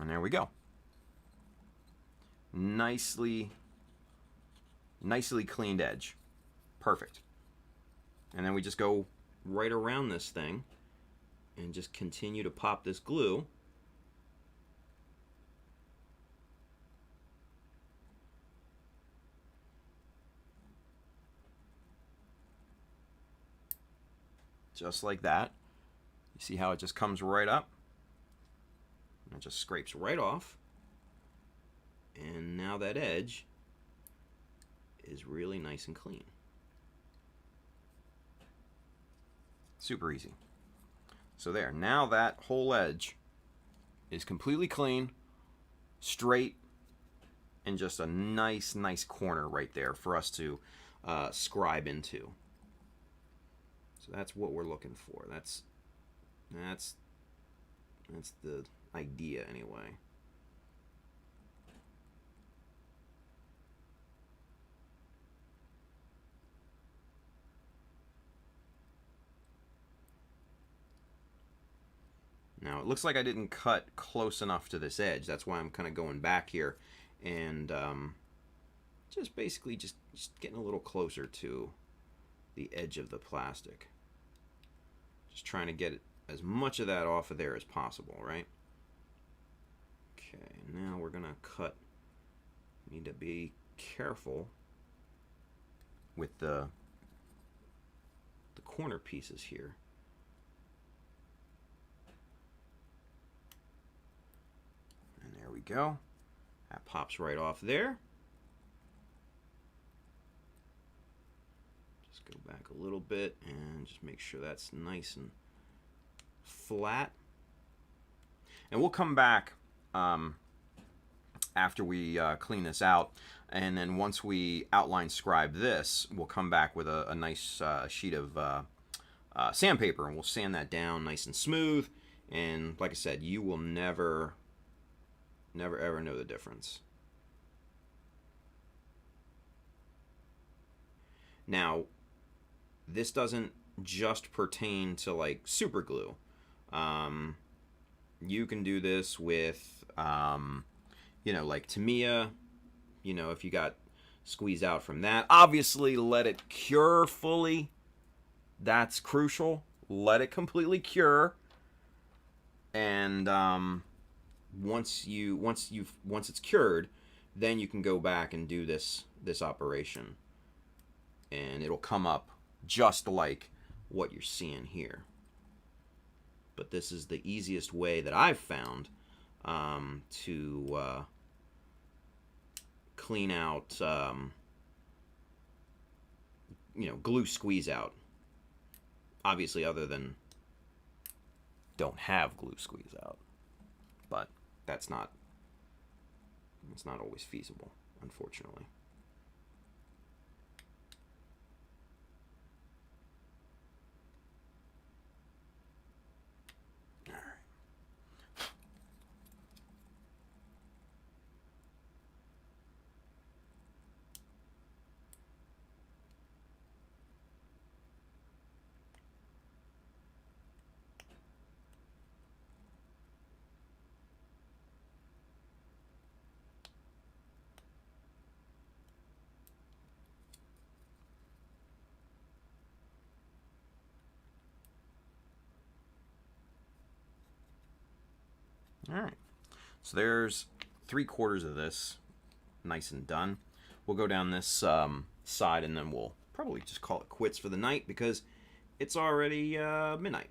And there we go. Nicely cleaned edge. Perfect. And then we just go right around this thing and just continue to pop this glue. Just like that. You see how it just comes right up? And it just scrapes right off. And now that edge is really nice and clean. Super easy. So there, now that whole edge is completely clean, straight, and just a nice corner right there for us to scribe into. So that's what we're looking for. That's the idea anyway. Now, it looks like I didn't cut close enough to this edge. That's why I'm kind of going back here and just basically just getting a little closer to the edge of the plastic. Just trying to get as much of that off of there as possible, right? Okay, now we're going to cut. Need to be careful with the corner pieces here. There we go. That pops right off there. Just go back a little bit and just make sure that's nice and flat. And we'll come back after we clean this out, and then once we outline scribe this, we'll come back with a nice sheet of sandpaper, and we'll sand that down nice and smooth. And like I said, you will never ever know the difference. Now, this doesn't just pertain to like super glue. You can do this with, you know, like Tamiya. You know, if you got squeezed out from that, obviously let it cure fully. That's crucial. Let it completely cure, and once it's cured, then you can go back and do this operation, and it'll come up just like what you're seeing here. But this is the easiest way that I've found to clean out, you know, glue squeeze out. Obviously, other than don't have glue squeeze out, but it's not always feasible, unfortunately. All right. All right, so there's 3/4 of this nice and done. We'll go down this side, and then we'll probably just call it quits for the night, because it's already midnight.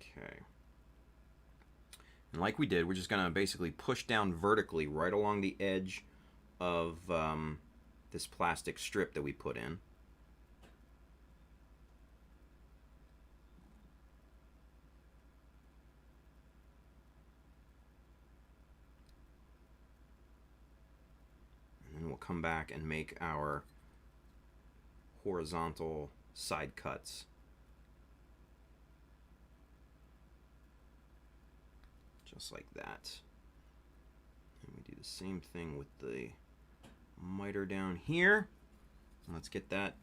Okay. And like we did, we're just going to basically push down vertically right along the edge of this plastic strip that we put in. And then we'll come back and make our horizontal side cuts. Just like that. And we do the same thing with the miter down here. Let's get that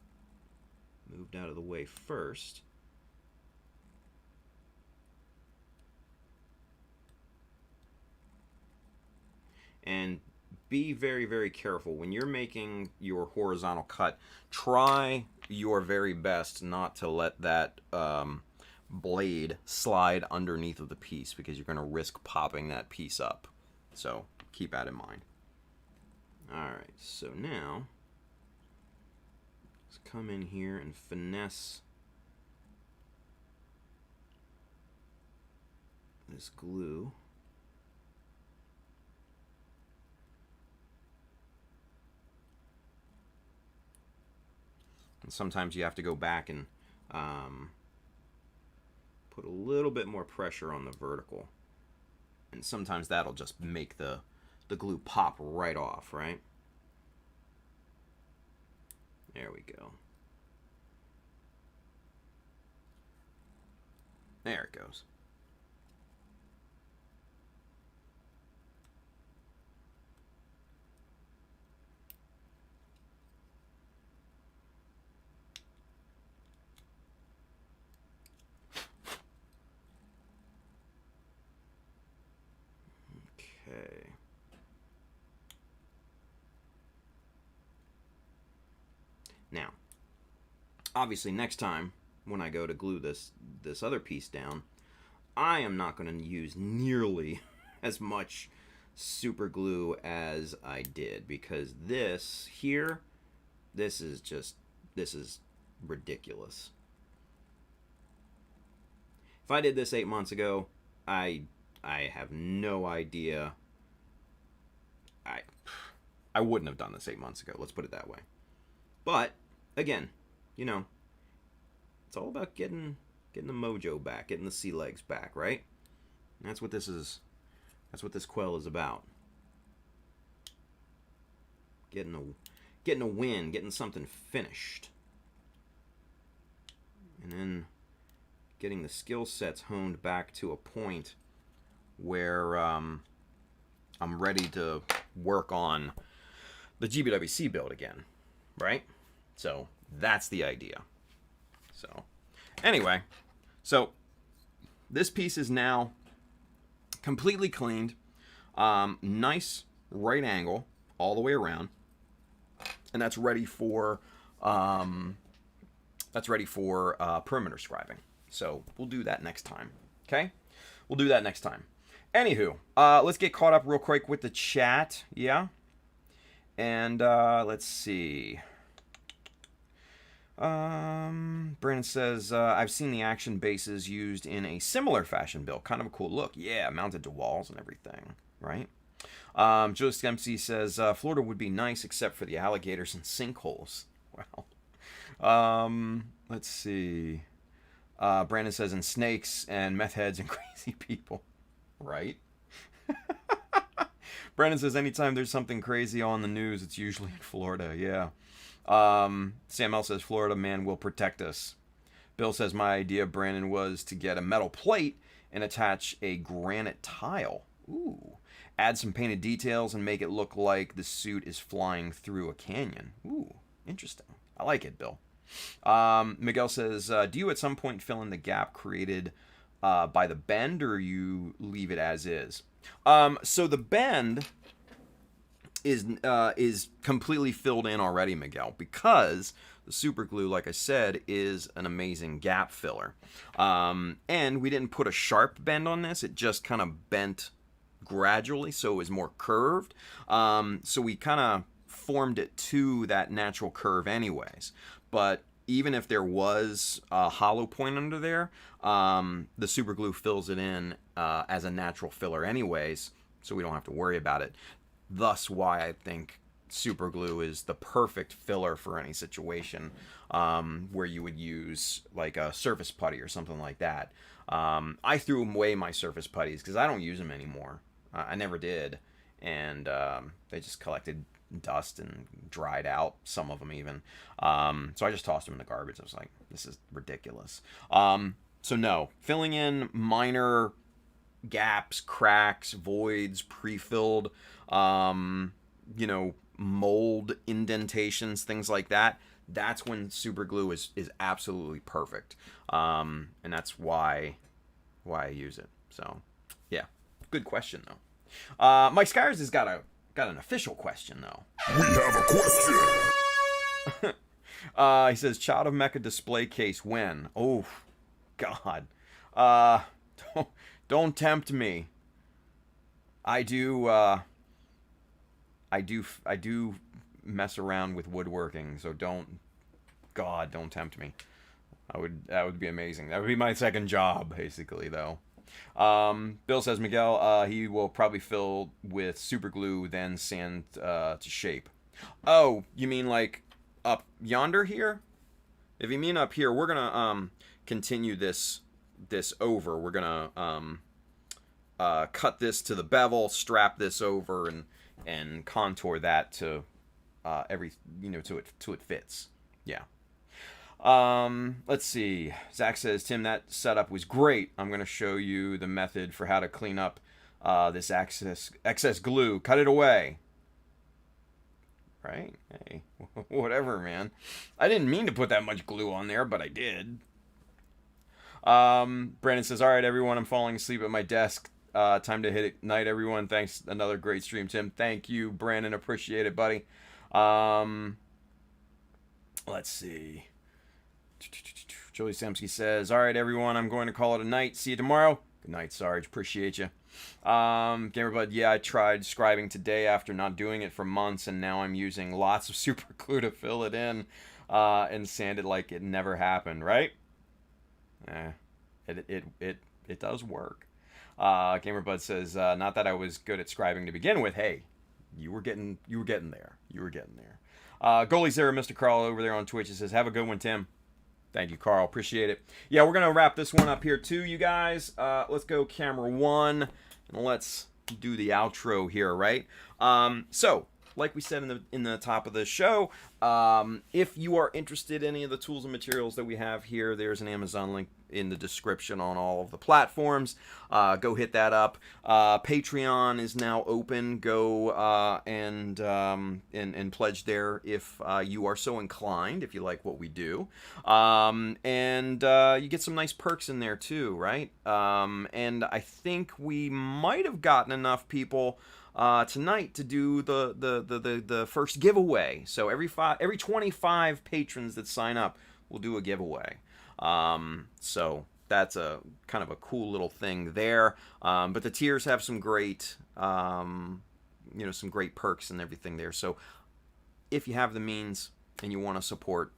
moved out of the way first. And be very, very careful when you're making your horizontal cut. Try your very best not to let that blade slide underneath of the piece, because you're going to risk popping that piece up. So keep that in mind. Alright, so now let's come in here and finesse this glue. And sometimes you have to go back and put a little bit more pressure on the vertical. And sometimes that'll just make the glue pop right off, right? There we go. There it goes. Okay. Now, obviously next time when I go to glue this other piece down, I am not going to use nearly as much super glue as I did, because this here, this is ridiculous. If I did this 8 months ago, I have no idea. I wouldn't have done this 8 months ago. Let's put it that way. But again, you know, it's all about getting the mojo back, getting the sea legs back, right? And that's what this is. That's what this Quel is about. Getting a win, getting something finished, and then getting the skill sets honed back to a point where I'm ready to work on the GBWC build again, right? So that's the idea. So anyway, so this piece is now completely cleaned, nice right angle all the way around, and that's ready for perimeter scribing. So we'll do that next time. Okay, we'll do that next time. Anywho, let's get caught up real quick with the chat. Yeah, and let's see. Brandon says, I've seen the action bases used in a similar fashion build. Kind of a cool look. Yeah, mounted to walls and everything, right? Joseph Dempsey says, Florida would be nice except for the alligators and sinkholes. Wow. Let's see. Brandon says, and snakes and meth heads and crazy people. Right? Brandon says, anytime there's something crazy on the news, it's usually in Florida. Yeah. Sam L says, Florida man will protect us. Bill says, my idea, Brandon, was to get a metal plate and attach a granite tile. Ooh. Add some painted details and make it look like the suit is flying through a canyon. Ooh, interesting. I like it, Bill. Miguel says, do you at some point fill in the gap created by the bend, or you leave it as is? So the bend is completely filled in already, Miguel, because the super glue, like I said, is an amazing gap filler. And we didn't put a sharp bend on this. It just kind of bent gradually, so it was more curved. So we kind of formed it to that natural curve anyways. But even if there was a hollow point under there, the super glue fills it in as a natural filler anyways, so we don't have to worry about it. Thus why I think super glue is the perfect filler for any situation where you would use like a surface putty or something like that. I threw away my surface putties because I don't use them anymore. I never did, and they just collected dust and dried out, some of them even. So I just tossed them in the garbage. I was like, this is ridiculous. So no, filling in minor gaps, cracks, voids, pre-filled, mold indentations, things like that. That's when super glue is absolutely perfect. And that's why I use it. So yeah, good question though. Mike Skyers has got an official question though. We have a question. He says, Child of Mecha display case when? Oh, God. Don't tempt me. I do mess around with woodworking, so don't tempt me. That would be amazing. That would be my second job, basically, though. Bill says, Miguel, he will probably fill with super glue, then sand to shape. Oh, you mean like up yonder here? If you mean up here, we're gonna continue this over. We're gonna cut this to the bevel, strap this over, and contour that to till it fits. Yeah. Let's see. Zach says, Tim, that setup was great. I'm going to show you the method for how to clean up this excess glue. Cut it away. Right? Hey, whatever, man. I didn't mean to put that much glue on there, but I did. Brandon says, all right, everyone, I'm falling asleep at my desk. Time to hit it. Night, everyone. Thanks. Another great stream, Tim. Thank you, Brandon. Appreciate it, buddy. Let's see. Joey Samsky says, all right, everyone, I'm going to call it a night. See you tomorrow. Good night, Sarge. Appreciate you. Gamerbud, yeah, I tried scribing today after not doing it for months, and now I'm using lots of super glue to fill it in and sand it like it never happened, right? It does work. Gamerbud says, not that I was good at scribing to begin with. Hey, you were getting there. Goalie's there, Mr. Carl over there on Twitch. It says, have a good one, Tim. Thank you, Carl. Appreciate it. Yeah, we're going to wrap this one up here too, you guys. Let's go camera one, and let's do the outro here, right? So, like we said in the top of the show, if you are interested in any of the tools and materials that we have here, there's an Amazon link in the description on all of the platforms. Go hit that up. Patreon is now open. Go and pledge there if you are so inclined, if you like what we do. And you get some nice perks in there too, right? And I think we might have gotten enough people tonight to do the first giveaway. So every 25 patrons that sign up, we'll do a giveaway. So that's a kind of a cool little thing there. But the tiers have some great, some great perks and everything there. So if you have the means and you want to support,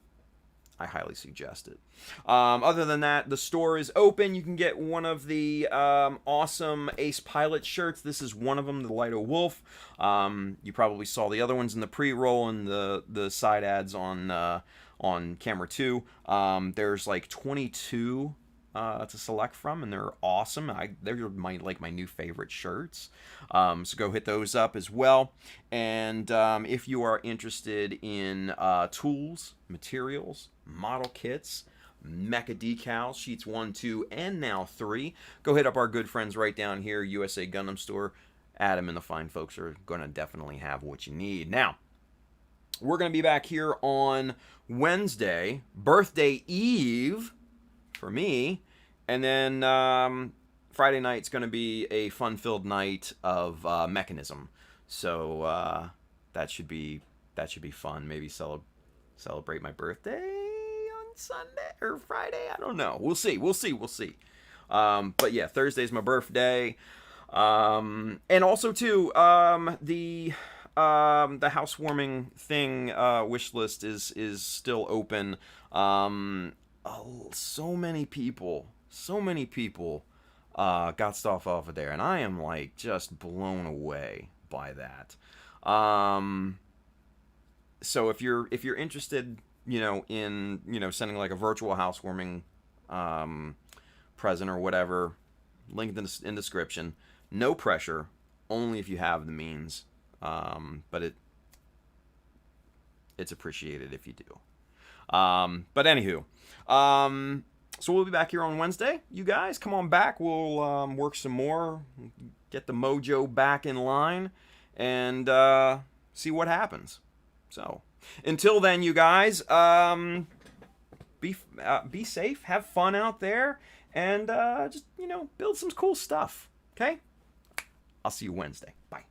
I highly suggest it. Other than that, the store is open. You can get one of the awesome Ace Pilot shirts. This is one of them, the Lido Wolf. You probably saw the other ones in the pre-roll and the side ads on camera 2. There's like 22 to select from, and they're awesome. They're my new favorite shirts. So go hit those up as well. And if you are interested in tools, materials, model kits, Mecha Decals, sheets 1, 2, and now 3, go hit up our good friends right down here, USA Gundam Store. Adam and the fine folks are going to definitely have what you need. Now, we're going to be back here on Wednesday, birthday eve for me, and then Friday night's going to be a fun-filled night of Mechanism. So that should be fun. Maybe celebrate my birthday on Sunday or Friday. I don't know. We'll see. But yeah, Thursday's my birthday. And also too, the housewarming thing wish list is still open. So many people got stuff off of there, and I am like just blown away by that. So if you're interested, in sending like a virtual housewarming present or whatever, link in description. No pressure, only if you have the means. But it's appreciated if you do. But anywho, so we'll be back here on Wednesday. You guys, come on back. We'll work some more, get the mojo back in line, and see what happens. So until then, you guys, be safe, have fun out there, and just build some cool stuff. Okay? I'll see you Wednesday. Bye.